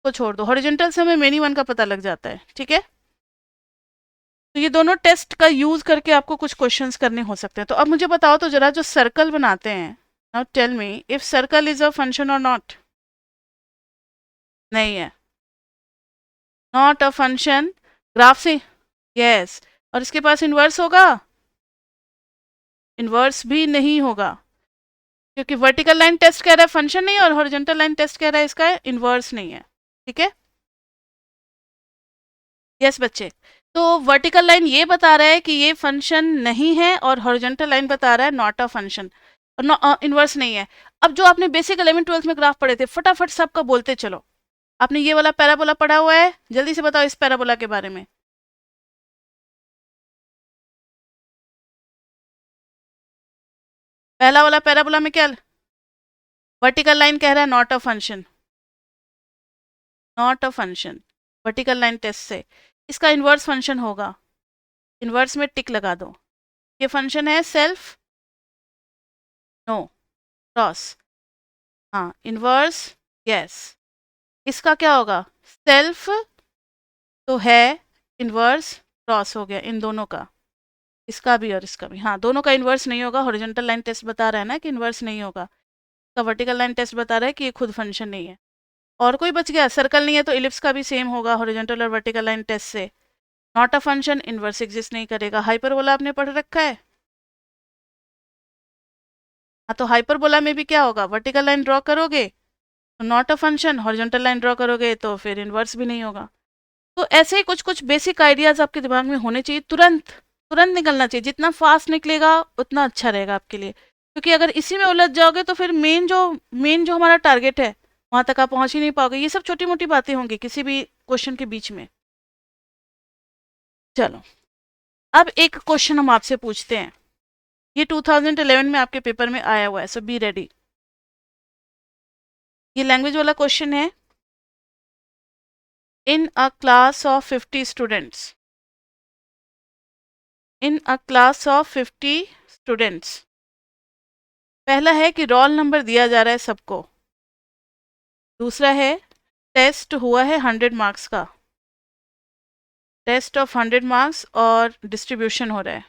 तो छोड़ दो। हॉरिजॉन्टल से हमें मेनी वन का पता लग जाता है, ठीक है। तो ये दोनों टेस्ट का यूज करके आपको कुछ क्वेश्चंस करने हो सकते हैं। तो अब मुझे बताओ तो जरा, जो सर्कल बनाते हैं, now tell me if circle is a function और नॉट। नहीं है, नॉट अ फंक्शन। ग्राफ से यस, और इसके पास इन्वर्स होगा? इन्वर्स भी नहीं होगा, क्योंकि वर्टिकल लाइन टेस्ट कह रहा है फंक्शन नहीं, और हॉरिजॉन्टल लाइन टेस्ट कह रहा है इसका इन्वर्स नहीं है, ठीक है। यस बच्चे, तो वर्टिकल लाइन ये बता रहा है कि ये फंक्शन नहीं है, और हॉरिजॉन्टल लाइन बता रहा है नॉट अ फंक्शन, और इन्वर्स नहीं है। अब जो आपने बेसिक 11th 12th में ग्राफ पढ़े थे, फटाफट सबका बोलते चलो। आपने ये वाला पैराबोला पढ़ा हुआ है, जल्दी से बताओ इस पैराबोला के बारे में। पहला वाला पैराबोला में क्या, वर्टिकल लाइन कह रहा है not a function, not a function, vertical line test से इसका इन्वर्स फंक्शन होगा। इन्वर्स में टिक लगा दो, ये फंक्शन है सेल्फ, नो, क्रॉस, हाँ इन्वर्स, यस। इसका क्या होगा, सेल्फ तो है, इन्वर्स क्रॉस हो गया इन दोनों का, इसका भी और इसका भी। हाँ दोनों का इन्वर्स नहीं होगा, हॉरिजॉन्टल लाइन टेस्ट बता रहा है ना कि इन्वर्स नहीं होगा, तो वर्टिकल लाइन टेस्ट बता रहा है कि ये खुद फंक्शन नहीं है। और कोई बच गया? सर्कल नहीं है तो इलिप्स का भी सेम होगा हॉरिजॉन्टल और वर्टिकल लाइन टेस्ट से, not a function, inverse exist नहीं करेगा। हाइपरबोला आपने पढ़ रखा है, हाँ तो हाइपरबोला में भी क्या होगा, वर्टिकल लाइन ड्रॉ करोगे तो not a function, horizontal line draw करोगे तो फिर इन्वर्स भी नहीं होगा। तो ऐसे ही कुछ कुछ बेसिक आइडियाज आपके दिमाग में होने चाहिए, तुरंत तुरंत निकलना चाहिए, जितना फास्ट निकलेगा उतना अच्छा रहेगा आपके लिए। क्योंकि अगर इसी में उलझ जाओगे तो फिर मेन जो हमारा टारगेट है वहां तक आप पहुंच ही नहीं पाओगे। ये सब छोटी मोटी बातें होंगी किसी भी क्वेश्चन के बीच में। चलो अब एक क्वेश्चन हम आपसे पूछते हैं, ये 2011 में आपके पेपर में आया हुआ है, सो बी रेडी। ये लैंग्वेज वाला क्वेश्चन है। In a class of 50 students, in a class of 50 students, पहला है कि रोल नंबर दिया जा रहा है सबको, दूसरा है टेस्ट हुआ है 100 मार्क्स का, टेस्ट ऑफ 100 मार्क्स और डिस्ट्रीब्यूशन हो रहा है।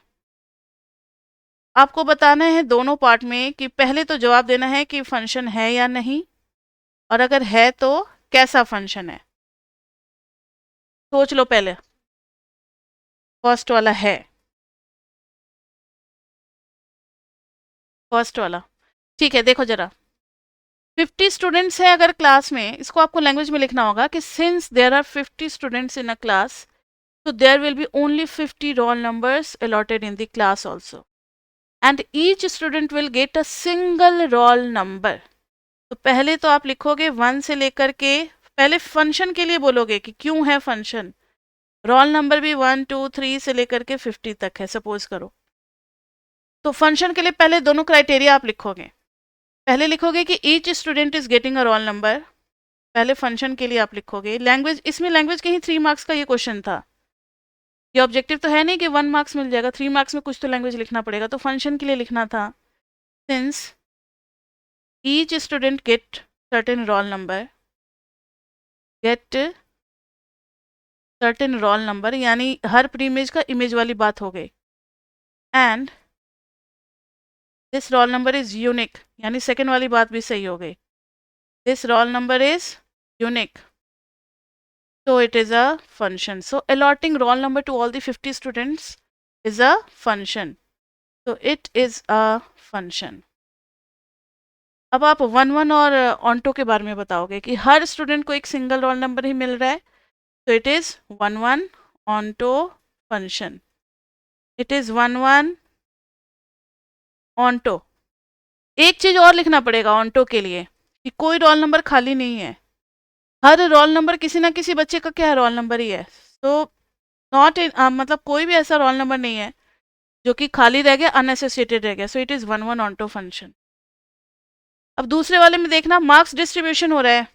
आपको बताना है दोनों पार्ट में कि पहले तो जवाब देना है कि फंक्शन है या नहीं, और अगर है तो कैसा फंक्शन है। सोच लो पहले, फर्स्ट वाला है, फर्स्ट वाला। ठीक है, देखो जरा, 50 स्टूडेंट्स है अगर क्लास में, इसको आपको लैंग्वेज में लिखना होगा कि since there are 50 students in a class, so there will be only 50 roll numbers allotted in the class also, and each student will get a single roll number। तो पहले तो आप लिखोगे 1 से लेकर के, पहले फंक्शन के लिए बोलोगे कि क्यों है फंक्शन, रोल नंबर भी 1 2 3 से लेकर के 50 तक है सपोज करो। तो फंक्शन के लिए पहले दोनों क्राइटेरिया आप लिखोगे, पहले लिखोगे कि each student is getting a roll number, पहले फंक्शन के लिए आप लिखोगे। लैंग्वेज, इसमें लैंग्वेज के ही 3 मार्क्स का ये क्वेश्चन था, ये ऑब्जेक्टिव तो है नहीं कि 1 मार्क्स मिल जाएगा, 3 मार्क्स में कुछ तो लैंग्वेज लिखना पड़ेगा, तो फंक्शन के लिए लिखना था since each student get certain roll number, get certain roll number यानी हर प्री इमेज का इमेज वाली बात हो गई, and this roll number is unique, यानी सेकेंड वाली बात भी सही हो गई, this roll number is unique, so it is a function, so allotting roll number to all the 50 students is a function, so it is a function। अब आप 1 1 और ऑन्टो के बारे में बताओगे कि हर स्टूडेंट को एक सिंगल रोल नंबर ही मिल रहा है, तो it is 1 1 onto function, it is 1 1 onto. एक चीज और लिखना पड़ेगा ऑन्टो के लिए कि कोई रोल नंबर खाली नहीं है, हर रोल नंबर किसी ना किसी बच्चे का क्या है, रोल नंबर ही है, तो नॉट इन मतलब कोई भी ऐसा रोल नंबर नहीं है जो कि खाली रह गया, अनएसोसिएटेड रह गया, so it is 1 1 onto function. अब दूसरे वाले में देखना मार्क्स डिस्ट्रीब्यूशन हो रहा है,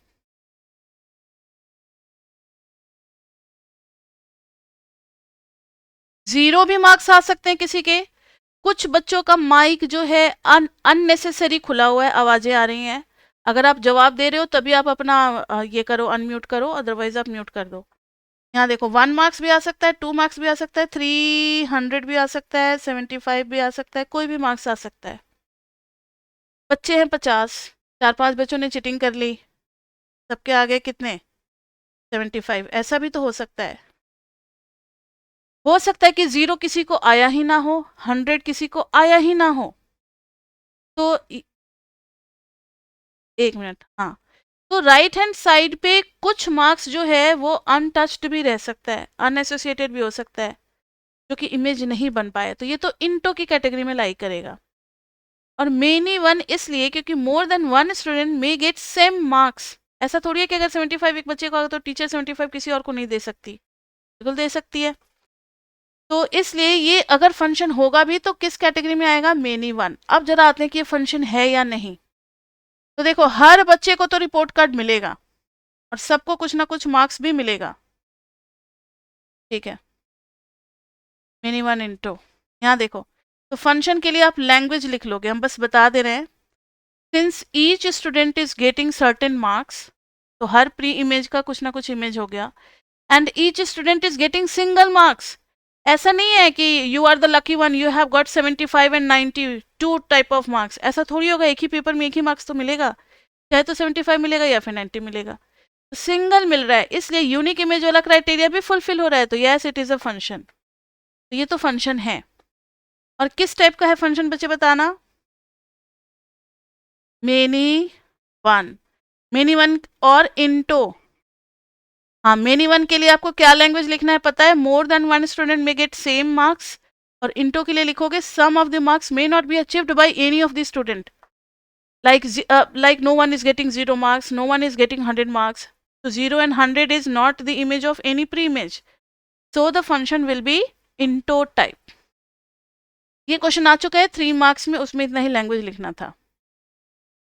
जीरो भी मार्क्स आ सकते हैं किसी के, कुछ बच्चों का माइक जो है अननेसेसरी खुला हुआ है, आवाजें आ रही हैं, अगर आप जवाब दे रहे हो तभी आप अपना ये करो, अनम्यूट करो, अदरवाइज आप म्यूट कर दो। यहाँ देखो 1 मार्क्स भी आ सकता है, 2 मार्क्स भी आ सकता है, 300 भी आ सकता है, 75 भी आ सकता है, कोई भी मार्क्स आ सकता है। बच्चे हैं 50, 4 5 बच्चों ने चीटिंग कर ली, सबके आगे कितने 75, ऐसा भी तो हो सकता है कि 0 किसी को आया ही ना हो, 100 किसी को आया ही ना हो, तो 1 मिनट, हाँ, तो राइट हैंड साइड पे कुछ मार्क्स जो है वो अनटच्ड भी रह सकता है, अनएसोसिएटेड भी हो सकता है, जो कि इमेज नहीं बन पाए, तो ये तो इंटो की कैटेगरी में लाई करेगा। और मेनी वन इसलिए क्योंकि मोर than one student may get same marks, ऐसा थोड़ी है कि अगर 75 एक बच्चे को आगा तो टीचर 75 किसी और को नहीं दे सकती, बिल्कुल दे सकती है। तो इसलिए ये अगर फंक्शन होगा भी तो किस कैटेगरी में आएगा, मेनी वन। अब जरा आते हैं कि ये फंक्शन है या नहीं, तो देखो हर बच्चे को तो रिपोर्ट कार्ड मिलेगा और सबको कुछ ना कुछ मार्क्स भी मिलेगा, ठीक है, मेनी वन इंटू, यहाँ देखो, तो फंक्शन के लिए आप लैंग्वेज लिख लोगे, हम बस बता दे रहे हैं since each student is getting certain marks, तो हर प्री इमेज का कुछ ना कुछ इमेज हो गया, and each student is getting single marks, ऐसा नहीं है कि you are the lucky one, you have got 75 and 92 type of marks, ऐसा थोड़ी होगा, एक ही पेपर में एक ही मार्क्स तो मिलेगा, चाहे तो 75 मिलेगा या फिर 90 मिलेगा, सिंगल मिल रहा है, इसलिए यूनिक इमेज वाला क्राइटेरिया भी फुलफिल हो रहा है, तो yes it is a function, तो ये तो फंक्शन है। और किस टाइप का है फंक्शन बच्चे बताना, मेनी वन, मेनी वन और इंटो, हाँ मेनी वन के लिए आपको क्या लैंग्वेज लिखना है पता है, more than one student may get same marks, और इंटो के लिए लिखोगे some of the marks may not be achieved by any of the student, like no one is getting 0 marks, no one is getting 100 marks, so 0 and 100 is not the image of any pre-image, so the function will be into type। ये question आ चुका है 3 marks में, उसमें इतना ही language लिखना था।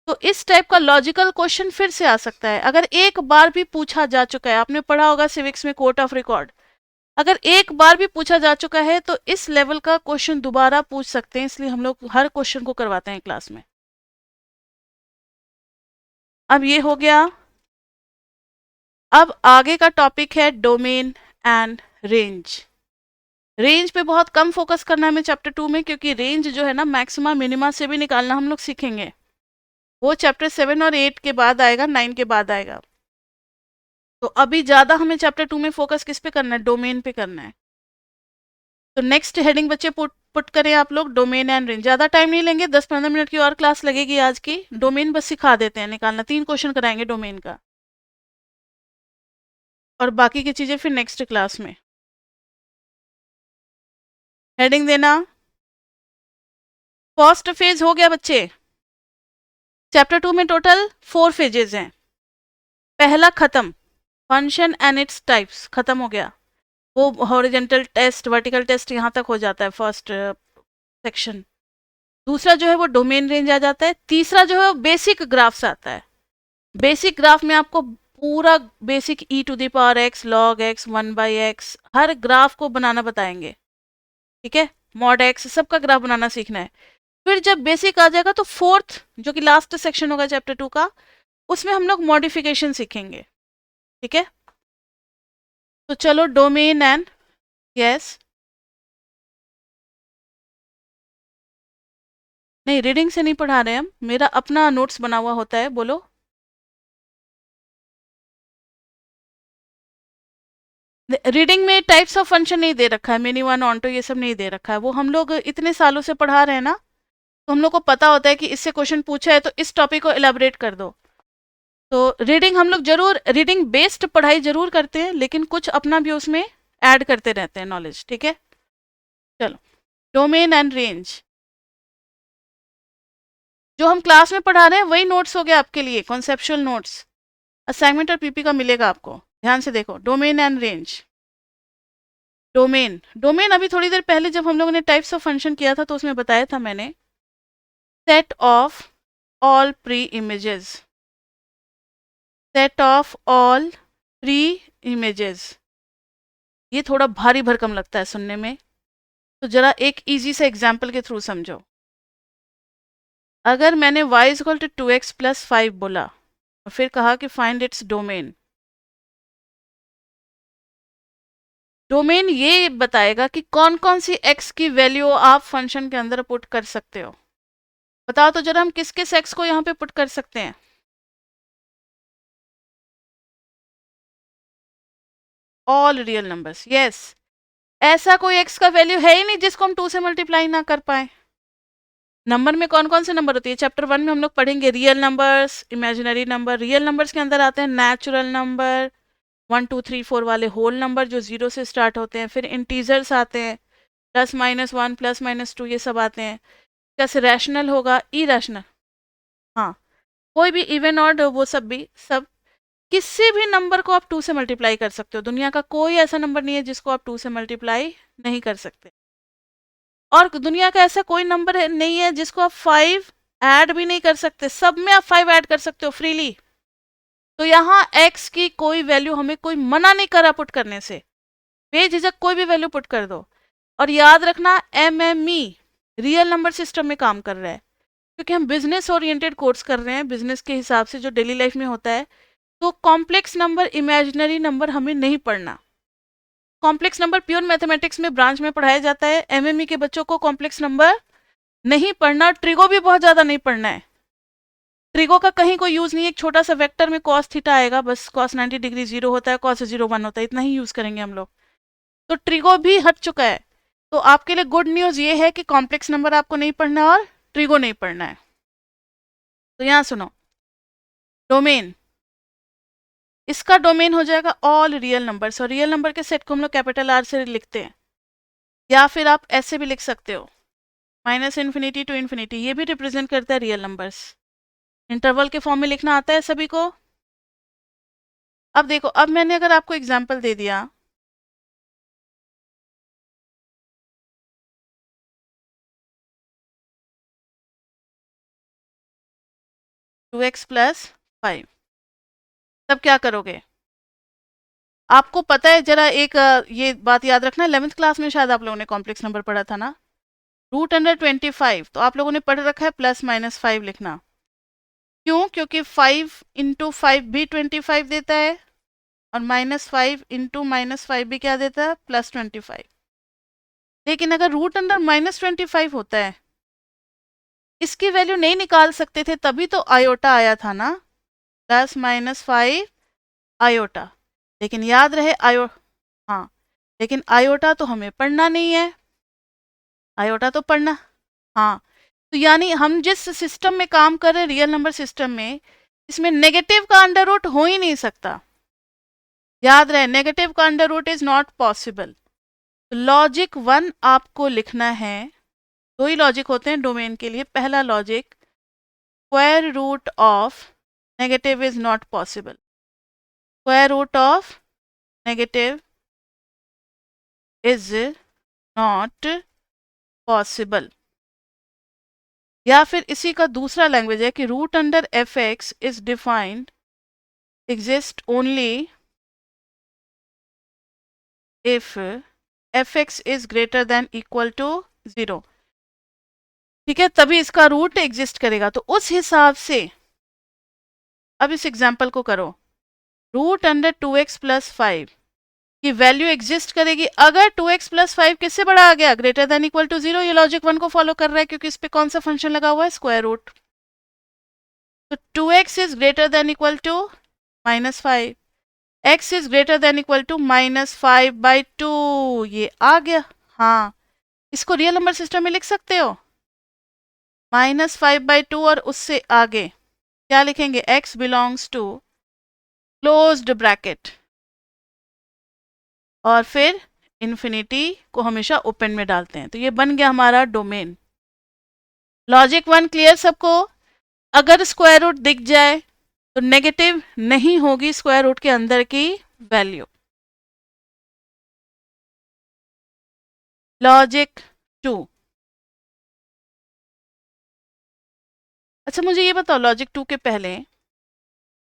तो इस टाइप का लॉजिकल क्वेश्चन फिर से आ सकता है, अगर एक बार भी पूछा जा चुका है, आपने पढ़ा होगा सिविक्स में कोर्ट ऑफ रिकॉर्ड, अगर एक बार भी पूछा जा चुका है तो इस लेवल का क्वेश्चन दोबारा पूछ सकते हैं, इसलिए हम लोग हर क्वेश्चन को करवाते हैं क्लास में। अब ये हो गया, अब आगे का टॉपिक है डोमेन एंड रेंज। रेंज पे बहुत कम फोकस करना है हमें चैप्टर 2 में, क्योंकि रेंज जो है ना मैक्सिमा मिनिमा से भी निकालना हम लोग सीखेंगे, वो चैप्टर 7 और 8 के बाद आएगा, 9 के बाद आएगा। तो अभी ज़्यादा हमें चैप्टर 2 में फोकस किस पे करना है, डोमेन पे करना है। तो नेक्स्ट हेडिंग बच्चे पुट करें आप लोग, डोमेन एंड रेंज। ज़्यादा टाइम नहीं लेंगे, 10-15 मिनट की और क्लास लगेगी आज की। डोमेन बस सिखा देते हैं निकालना, 3 क्वेश्चन कराएंगे डोमेन का, और बाकी की चीज़ें फिर नेक्स्ट क्लास में। हेडिंग देना, फर्स्ट फेज हो गया बच्चे। चैप्टर 2 में टोटल 4 फेजेस हैं। पहला खत्म, फंक्शन एंड इट्स टाइप्स खत्म हो गया। वो हॉरिजेंटल टेस्ट, वर्टिकल टेस्ट यहाँ तक हो जाता है फर्स्ट सेक्शन। दूसरा जो है वो डोमेन रेंज आ जाता है। तीसरा जो है वो बेसिक ग्राफ्स आता है। बेसिक ग्राफ में आपको पूरा basic e⁻x log x 1/x हर ग्राफ को बनाना बताएंगे, ठीक है। मॉड x सबका ग्राफ बनाना सीखना है। फिर जब बेसिक आ जाएगा तो फोर्थ जो कि लास्ट सेक्शन होगा चैप्टर 2 का, उसमें हम लोग मॉडिफिकेशन सीखेंगे, ठीक है। तो चलो डोमेन एंड, यस, नहीं रीडिंग से नहीं पढ़ा रहे हम, मेरा अपना नोट्स बना हुआ होता है। बोलो। रीडिंग में टाइप्स ऑफ फंक्शन नहीं दे रखा है, मिनी वन ऑनटो ये सब नहीं दे रखा है। वो हम लोग इतने सालों से पढ़ा रहे हैं ना, तो हम लोग को पता होता है कि इससे क्वेश्चन पूछा है तो इस टॉपिक को एलाबरेट कर दो। तो रीडिंग हम लोग जरूर, रीडिंग बेस्ड पढ़ाई जरूर करते हैं, लेकिन कुछ अपना भी उसमें ऐड करते रहते हैं नॉलेज, ठीक है। चलो, डोमेन एंड रेंज जो हम क्लास में पढ़ा रहे हैं वही नोट्स हो गया आपके लिए, कॉन्सेप्चुअल नोट्स। असाइनमेंट और पीपी का मिलेगा आपको, ध्यान से देखो। Domain and range, domain, domain अभी थोड़ी देर पहले जब हम लोगों ने टाइप्स ऑफ फंक्शन किया था तो उसमें बताया था मैंने, set of all pre images, set of all pre images. ये थोड़ा भारी भरकम लगता है सुनने में, तो जरा एक इजी से एग्जाम्पल के थ्रू समझो। अगर मैंने y equal to 2x plus 5 बोला और फिर कहा कि फाइंड इट्स डोमेन, डोमेन ये बताएगा कि कौन कौन सी x की वैल्यू आप फंक्शन के अंदर पुट कर सकते हो। बताओ तो जरा, हम किस किस x को यहाँ पे पुट कर सकते हैं? All real numbers, yes. ऐसा कोई x का वैल्यू है ही नहीं जिसको हम 2 से मल्टीप्लाई ना कर पाए। नंबर में कौन कौन से नंबर होती है, चैप्टर 1 में हम लोग पढ़ेंगे real numbers, imaginary number. Real numbers के अंदर आते हैं नेचुरल नंबर, 1 2 3 4 वाले होल नंबर जो 0 से स्टार्ट होते हैं। फिर इंटीजर्स आते हैं, +-1 +-2 ये सब आते हैं। कैसे रैशनल होगा, इरेशनल, हाँ, कोई भी इवन ऑड वो सब भी, सब किसी भी नंबर को आप 2 से मल्टीप्लाई कर सकते हो। दुनिया का कोई ऐसा नंबर नहीं है जिसको आप 2 से मल्टीप्लाई नहीं कर सकते, और दुनिया का ऐसा कोई नंबर नहीं है जिसको आप 5 ऐड भी नहीं कर सकते। सब में आप 5 ऐड कर सकते हो फ्रीली। तो यहाँ x की कोई वैल्यू हमें कोई मना नहीं करा पुट करने से, बेझिझक कोई भी वैल्यू पुट कर दो। और याद रखना MME रियल नंबर सिस्टम में काम कर रहा है, क्योंकि हम बिजनेस ओरिएंटेड कोर्स कर रहे हैं, बिजनेस के हिसाब से जो डेली लाइफ में होता है। तो कॉम्प्लेक्स नंबर, इमेजिनरी नंबर हमें नहीं पढ़ना। कॉम्प्लेक्स नंबर प्योर मैथमेटिक्स में ब्रांच में पढ़ाया जाता है। MME के बच्चों को कॉम्प्लेक्स नंबर नहीं पढ़ना, ट्रिगो भी बहुत ज़्यादा नहीं पढ़ना है। ट्रिगो का कहीं कोई यूज़ नहीं है। एक छोटा सा वेक्टर में cos थीटा आएगा, बस cos 90 डिग्री 0 होता है, cos 0 1 होता है, इतना ही यूज़ करेंगे हम लोग। तो ट्रिगो भी हट चुका है। तो आपके लिए गुड न्यूज़ ये है कि कॉम्प्लेक्स नंबर आपको नहीं पढ़ना और ट्रिगो नहीं पढ़ना है। तो यहाँ सुनो, डोमेन, इसका डोमेन हो जाएगा ऑल रियल नंबर्स, और रियल नंबर के सेट को हम लोग कैपिटल R से लिखते हैं, या फिर आप ऐसे भी लिख सकते हो, -∞ to ∞, ये भी रिप्रेजेंट करता है रियल नंबर्स। इंटरवल के फॉर्म में लिखना आता है सभी को। अब देखो, अब मैंने अगर आपको एग्जाम्पल दे दिया, टू एक्स प्लस 5, तब क्या करोगे? आपको पता है, जरा एक ये बात याद रखना, 11th क्लास में शायद आप लोगों ने कॉम्प्लेक्स नंबर पढ़ा था ना, √25, तो आप लोगों ने पढ़ रखा है +-5 लिखना। क्यों? क्योंकि 5 × 5 भी 25 देता है, और -5 × -5 भी क्या देता है, +25। लेकिन अगर √−25 होता है, इसकी वैल्यू नहीं निकाल सकते थे, तभी तो आयोटा आया था ना, +-5 आयोटा। लेकिन याद रहे हाँ, लेकिन आयोटा तो हमें पढ़ना नहीं है। आयोटा तो पढ़ना। हाँ, तो यानी हम जिस सिस्टम में काम कर रहे हैं, रियल नंबर सिस्टम में, इसमें नेगेटिव का अंडर रूट हो ही नहीं सकता। याद रहे, नेगेटिव का under root is not possible. Logic 1 आपको लिखना है। दो ही लॉजिक होते हैं डोमेन के लिए। पहला logic, square root of negative is not possible. Square root of negative is not possible. या फिर इसी का दूसरा लैंग्वेज है कि root under f x is defined exist only if f x is greater than equal to 0। ठीक है, तभी इसका रूट एग्जिस्ट करेगा। तो उस हिसाब से अब इस एग्जाम्पल को करो। रूट अंडर 2x प्लस 5 की वैल्यू एग्जिस्ट करेगी अगर 2x प्लस 5 किससे बड़ा आ गया, ग्रेटर देन इक्वल टू 0। ये लॉजिक 1 को फॉलो कर रहा है क्योंकि इस पे कौन सा फंक्शन लगा हुआ है, स्क्वायर रूट। तो 2x is greater than equal to -5, x is greater than equal to -5/2। ये आ गया। हाँ, इसको रियल नंबर सिस्टम में लिख सकते हो, -5/2 और उससे आगे क्या लिखेंगे, x belongs to closed bracket और फिर इन्फिनिटी को हमेशा ओपन में डालते हैं। तो ये बन गया हमारा डोमेन। लॉजिक 1 क्लियर सबको? अगर स्क्वायर रूट दिख जाए तो नेगेटिव नहीं होगी स्क्वायर रूट के अंदर की वैल्यू। लॉजिक 2। अच्छा मुझे ये बताओ, लॉजिक 2 के पहले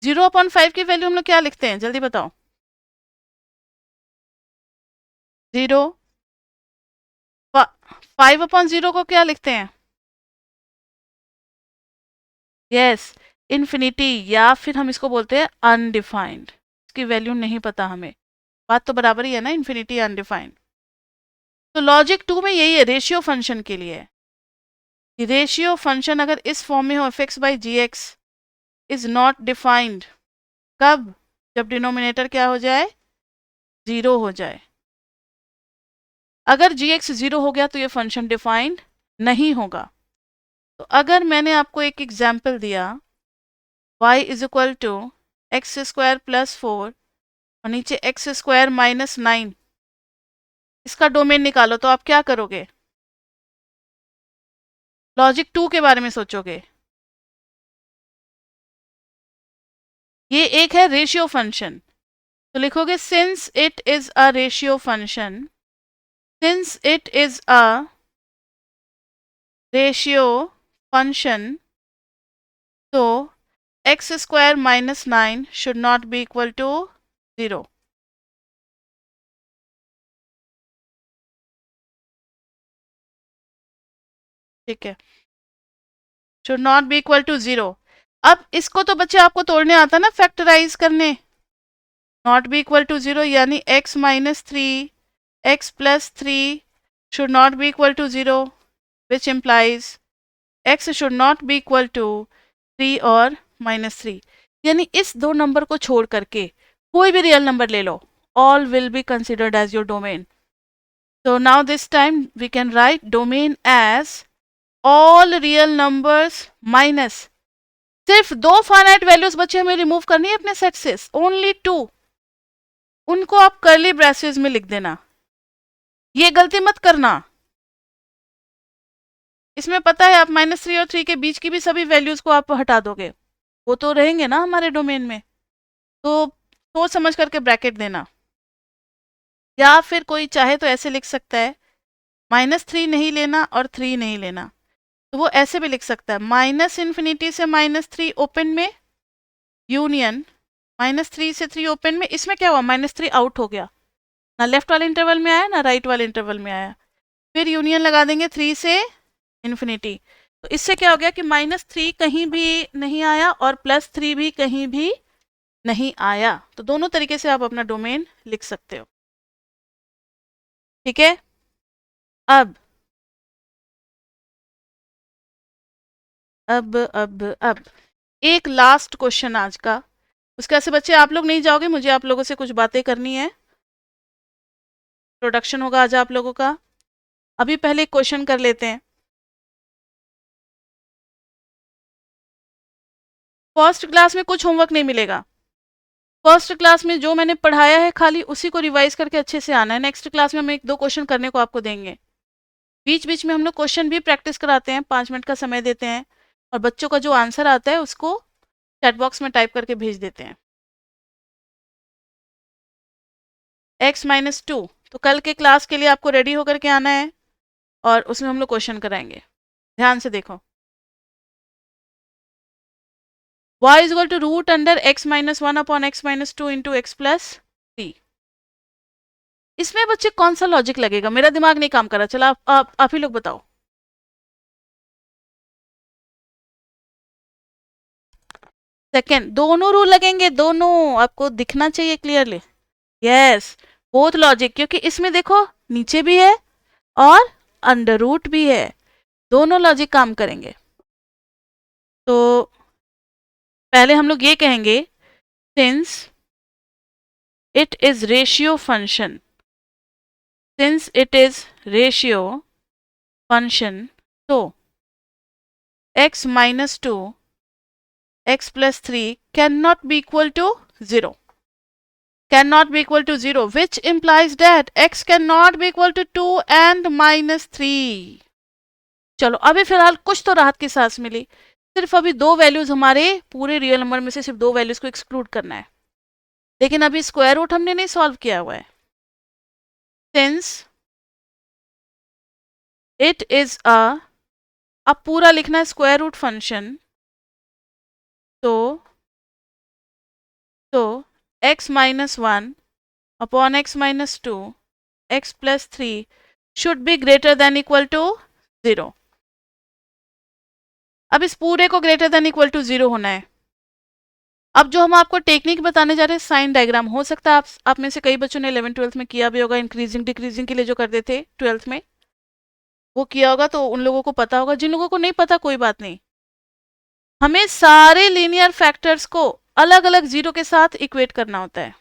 0/5 की वैल्यू हम लोग क्या लिखते हैं, जल्दी बताओ। 0। 5/0 को क्या लिखते हैं? यस, इन्फिनिटी, या फिर हम इसको बोलते हैं अनडिफाइंड। इसकी वैल्यू नहीं पता हमें। बात तो बराबर ही है ना, इन्फिनिटी अनडिफाइंड। तो लॉजिक 2 में यही है, रेशियो फंक्शन के लिए है। रेशियो फंक्शन अगर इस फॉर्म में हो, f(x/gx) इज नॉट डिफाइंड। कब? जब डिनोमिनेटर क्या हो जाए, 0 हो जाए। अगर gx 0 हो गया तो ये फंक्शन डिफाइंड नहीं होगा। तो अगर मैंने आपको एक एग्जाम्पल दिया, y is equal to x² + 4 और नीचे x² - 9, इसका डोमेन निकालो, तो आप क्या करोगे? लॉजिक 2 के बारे में सोचोगे। ये एक है रेशियो फंक्शन, तो लिखोगे since it is a ratio function, since it is a ratio function, तो x² - 9 should not be equal to 0। ठीक है, should not be equal to 0। अब इसको तो बच्चे आपको तोड़ने आता ना, फैक्टराइज करने। नॉट बी इक्वल टू 0 यानी x - 3 x + 3 should not be equal to 0, which implies x should not be equal to 3 और -3। यानी इस दो नंबर को छोड़ करके कोई भी रियल नंबर ले लो, all will be considered as your domain। So now this time we can write domain as all real numbers minus, सिर्फ 2 फाइनाइट वैल्यूज बच्चे हमें रिमूव करनी है अपने सेट से, ओनली 2। उनको आप कर्ली ब्रेसेस में लिख देना, ये गलती मत करना। इसमें पता है आप -3 और 3 के बीच की भी सभी वैल्यूज को आप हटा दोगे, वो तो रहेंगे ना हमारे डोमेन में। तो सोच समझ करके ब्रैकेट देना। या फिर कोई चाहे तो ऐसे लिख सकता है, -3 नहीं लेना और 3 नहीं लेना, तो वो ऐसे भी लिख सकता है, -∞ से -3 ओपन में, यूनियन -3 से 3 ओपन में। इसमें क्या हुआ, -3 आउट हो गया, ना लेफ्ट वाले इंटरवल में आया ना राइट वाले इंटरवल में आया। फिर यूनियन लगा देंगे 3 से इन्फिनिटी, तो इससे क्या हो गया कि -3 कहीं भी नहीं आया और +3 भी कहीं भी नहीं आया। तो दोनों तरीके से आप अपना डोमेन लिख सकते हो। ठीक है, अब एक लास्ट क्वेश्चन आज का। उसके से बच्चे आप लोग नहीं जाओगे, मुझे आप लोगों से कुछ बातें करनी है। प्रोडक्शन होगा आज आप लोगों का। अभी पहले एक क्वेश्चन कर लेते हैं। फर्स्ट क्लास में कुछ होमवर्क नहीं मिलेगा। फर्स्ट क्लास में जो मैंने पढ़ाया है खाली उसी को रिवाइज करके अच्छे से आना है। नेक्स्ट क्लास में हम 1-2 क्वेश्चन करने को आपको देंगे। बीच बीच में हम लोग क्वेश्चन भी प्रैक्टिस कराते हैं, 5 मिनट का समय देते हैं और बच्चों का जो आंसर आता है उसको चैट बॉक्स में टाइप करके भेज देते हैं। x-2, तो कल के क्लास के लिए आपको रेडी होकर के आना है और उसमें हम लोग क्वेश्चन कराएंगे। ध्यान से देखो। y is equal to root under x-1 upon x-2 into x plus 3। इसमें बच्चे कौन सा लॉजिक लगेगा? मेरा दिमाग नहीं काम कर रहा। चलो आप ही लोग बताओ। सेकेंड, दोनों रूल लगेंगे, दोनों आपको दिखना चाहिए क्लियरली। यस, बोथ लॉजिक, क्योंकि इसमें देखो नीचे भी है और अंडर रूट भी है, दोनों लॉजिक काम करेंगे। तो पहले हम लोग ये कहेंगे, since it is ratio function, since it is ratio function, तो x-2 x plus 3 cannot be equal to 0. Cannot be equal to 0, which implies that x cannot be equal to 2 and -3. चलो अभी फिलहाल कुछ तो राहत की सांस मिली। सिर्फ अभी 2 वैल्यूज, हमारे पूरे रियल नंबर में से सिर्फ 2 वैल्यूज को एक्सक्लूड करना है। लेकिन अभी स्क्वायर रूट हमने नहीं सॉल्व किया हुआ है। सिंस इट इज अब पूरा लिखना है स्क्वायर रूट फंक्शन, तो x-1 upon x-2 x plus 3 should be greater than equal to 0. अब इस पूरे को ग्रेटर देन इक्वल टू 0 होना है। अब जो हम आपको टेक्निक बताने जा रहे हैं, साइन डायग्राम, हो सकता है आप में से कई बच्चों ने 11th-12th में किया भी होगा, इंक्रीजिंग डिक्रीजिंग के लिए जो करते थे 12th में, वो किया होगा तो उन लोगों को पता होगा। जिन लोगों को नहीं पता कोई बात नहीं, हमें सारे लीनियर फैक्टर्स को अलग अलग जीरो के साथ इक्वेट करना होता है।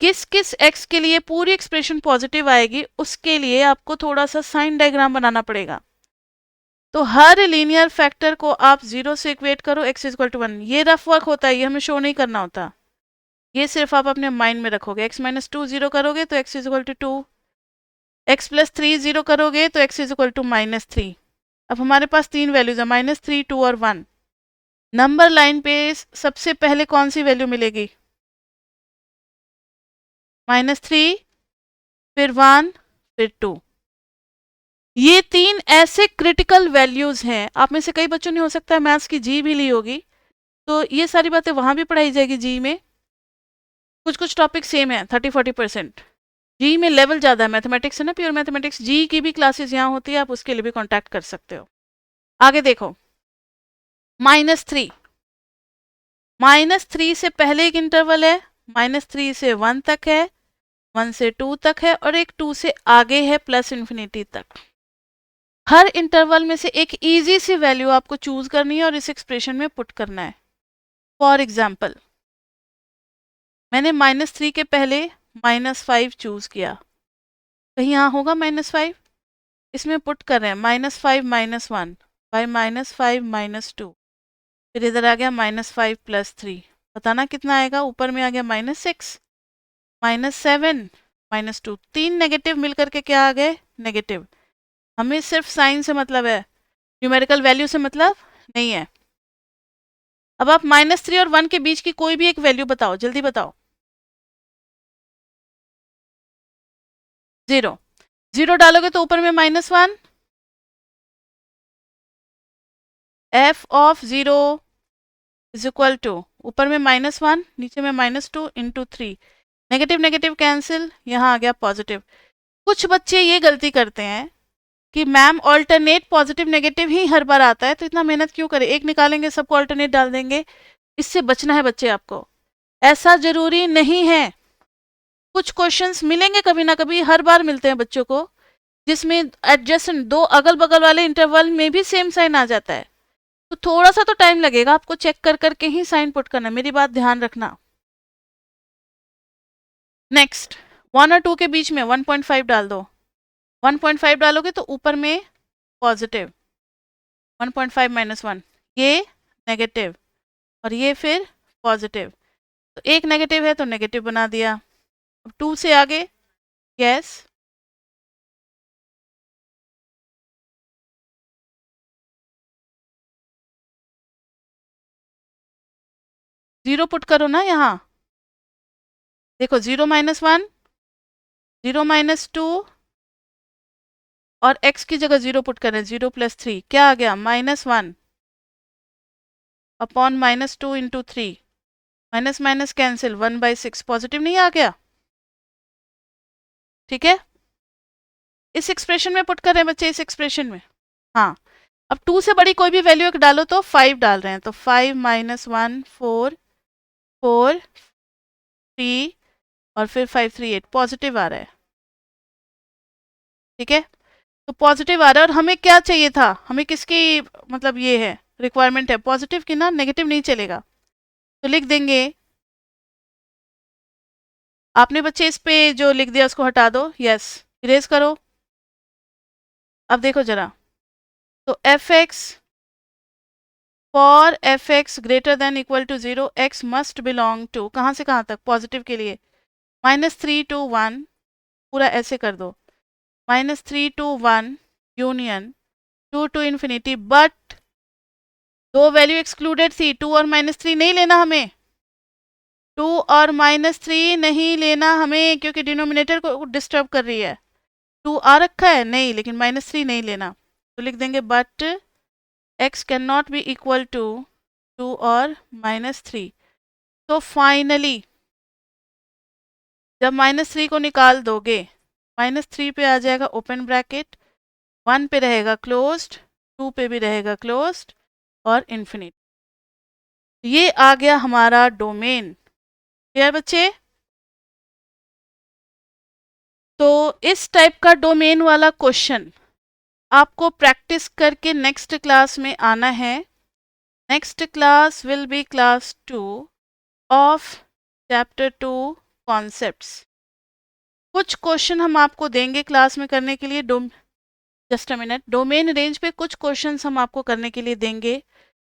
किस किस x के लिए पूरी एक्सप्रेशन पॉजिटिव आएगी उसके लिए आपको थोड़ा सा साइन डायग्राम बनाना पड़ेगा। तो हर लीनियर फैक्टर को आप 0 से इक्वेट करो, x इज इक्वल टू 1। ये रफ वर्क होता है, ये हमें शो नहीं करना होता, ये सिर्फ आप अपने माइंड में रखोगे। x-2 0 करोगे तो x is equal to 2, x plus 3 0 करोगे तो x इज इक्वल टू -3। अब हमारे पास 3 वैल्यूज है, -3, 2 और 1। नंबर लाइन पे सबसे पहले कौन सी वैल्यू मिलेगी? -3, फिर 1, फिर 2। ये 3 ऐसे क्रिटिकल वैल्यूज हैं। आप में से कई बच्चों ने हो सकता है मैथ्स की जी भी ली होगी, तो ये सारी बातें वहां भी पढ़ाई जाएगी जी में। कुछ कुछ टॉपिक सेम है, 30-40%। जी में लेवल ज़्यादा है, मैथमेटिक्स है ना, प्योर मैथमेटिक्स। जी की भी क्लासेस यहाँ होती है, आप उसके लिए भी कॉन्टैक्ट कर सकते हो। आगे देखो, -3, -3 से पहले एक इंटरवल है, -3 से 1 तक है, 1 से 2 तक है और एक 2 से आगे है +∞ तक। हर इंटरवल में से एक इजी सी वैल्यू आपको चूज करनी है और इस एक्सप्रेशन में पुट करना है। फॉर एग्जाम्पल, मैंने -3 के पहले -5 चूज किया, कहीं यहाँ होगा -5, इसमें पुट कर रहे हैं -5 -1 बाय -5 -2, फिर इधर आ गया -5 + 3, बताना कितना आएगा? ऊपर में आ गया -6 -7 -2, 3 नेगेटिव मिलकर के क्या आ गए? नेगेटिव। हमें सिर्फ साइन से मतलब है, न्यूमेरिकल वैल्यू से मतलब नहीं है। अब आप -3 और 1 के बीच की कोई भी एक वैल्यू बताओ, जल्दी बताओ। 0 0 डालोगे तो ऊपर में -1, f of 0 is equal to ऊपर में -1 नीचे में -2 इंटू 3, नेगेटिव नेगेटिव कैंसिल, यहाँ आ गया पॉजिटिव। कुछ बच्चे ये गलती करते हैं कि मैम ऑल्टरनेट पॉजिटिव नेगेटिव ही हर बार आता है, तो इतना मेहनत क्यों करें, एक निकालेंगे सबको ऑल्टरनेट डाल देंगे। इससे बचना है बच्चे आपको, ऐसा जरूरी नहीं है। कुछ क्वेश्चंस मिलेंगे कभी ना कभी, हर बार मिलते हैं बच्चों को, जिसमें एडजेसेंट 2 अगल बगल वाले इंटरवल में भी सेम साइन आ जाता है। तो थोड़ा सा तो टाइम लगेगा, आपको चेक कर करके ही साइन पुट करना है, मेरी बात ध्यान रखना। नेक्स्ट, 1 और 2 के बीच में 1.5 डाल दो, 1.5 डालोगे तो ऊपर में पॉजिटिव, 1.5 माइनस 1 ये नेगेटिव और ये फिर पॉजिटिव, तो एक नेगेटिव है तो नेगेटिव बना दिया। अब 2 से आगे यस, जीरो पुट करो ना यहाँ, देखो 0 माइनस 1, 0 माइनस 2 और x की जगह 0 पुट करें, 0 प्लस 3 क्या आ गया -1 upon -2 into 3, minus minus cancel 1/6 positive नहीं आ गया। ठीक है, इस एक्सप्रेशन में पुट कर रहे हैं बच्चे, इस एक्सप्रेशन में। हाँ, अब 2 से बड़ी कोई भी वैल्यू एक डालो तो 5 डाल रहे हैं, तो 5 माइनस 1 4 4 3 और फिर 5 3 8 पॉजिटिव आ रहा है। ठीक है, तो पॉजिटिव आ रहा है और हमें क्या चाहिए था, हमें किसकी मतलब ये है रिक्वायरमेंट है पॉजिटिव की ना, नेगेटिव नहीं चलेगा। तो लिख देंगे, आपने बच्चे इस पे जो लिख दिया उसको हटा दो, यस इरेज करो। अब देखो जरा, तो f x for f x greater than equal to 0 x must belong to, कहाँ से कहाँ तक पॉजिटिव के लिए -3 to 1, पूरा ऐसे कर दो, -3 to 1 union 2 to infinity, but दो वैल्यू एक्सक्लूडेड थी, 2 और -3 नहीं लेना हमें, 2 और -3 नहीं लेना हमें क्योंकि डिनोमिनेटर को डिस्टर्ब कर रही है। 2 आ रखा है नहीं, लेकिन -3 नहीं लेना, तो लिख देंगे but x can not be equal to 2 और -3। तो फाइनली जब -3 को निकाल दोगे, -3 पे आ जाएगा ओपन ब्रैकेट, 1 पे रहेगा क्लोज्ड, 2 पे भी रहेगा क्लोज्ड और इन्फिनिट। ये आ गया हमारा डोमेन। क्लियर बच्चे? तो इस टाइप का डोमेन वाला क्वेश्चन आपको प्रैक्टिस करके नेक्स्ट क्लास में आना है। Next class will be class 2 of chapter 2 concepts. कुछ क्वेश्चन हम आपको देंगे क्लास में करने के लिए, just a minute, domain range पे कुछ क्वेश्चंस हम आपको करने के लिए देंगे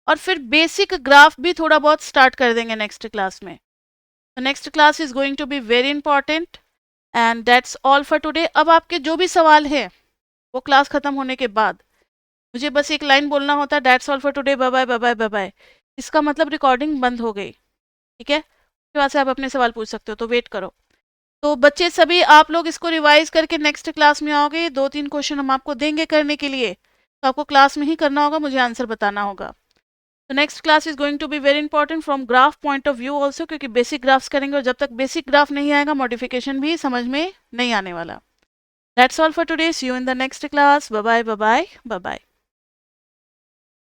और फिर बेसिक ग्राफ भी थोड़ा बहुत स्टार्ट कर देंगे नेक्स्ट क्लास में। तो next class is going to be very important and that's all for today. अब आपके जो भी सवाल है वो क्लास खत्म होने के बाद मुझे बस एक लाइन बोलना होता है, that's all for today, bye bye bye bye bye bye. इसका मतलब रिकॉर्डिंग बंद हो गई। ठीक है, उसके बाद से आप अपने सवाल पूछ सकते हो, तो वेट करो। तो बच्चे सभी आप लोग इसको रिवाइज करके नेक्स्ट क्लास में आओगे, 2-3 क्वेश्चन हम आपको देंगे करने के लिए, तो आपको क्लास में ही करना होगा, मुझे आंसर बताना होगा। तो next class is going to be very important from graph point of view also, क्योंकि बेसिक ग्राफ्स करेंगे और जब तक बेसिक ग्राफ नहीं आएगा मॉडिफिकेशन भी समझ में नहीं आने वाला। That's all for today, see you in the next class, bye bye bye bye bye.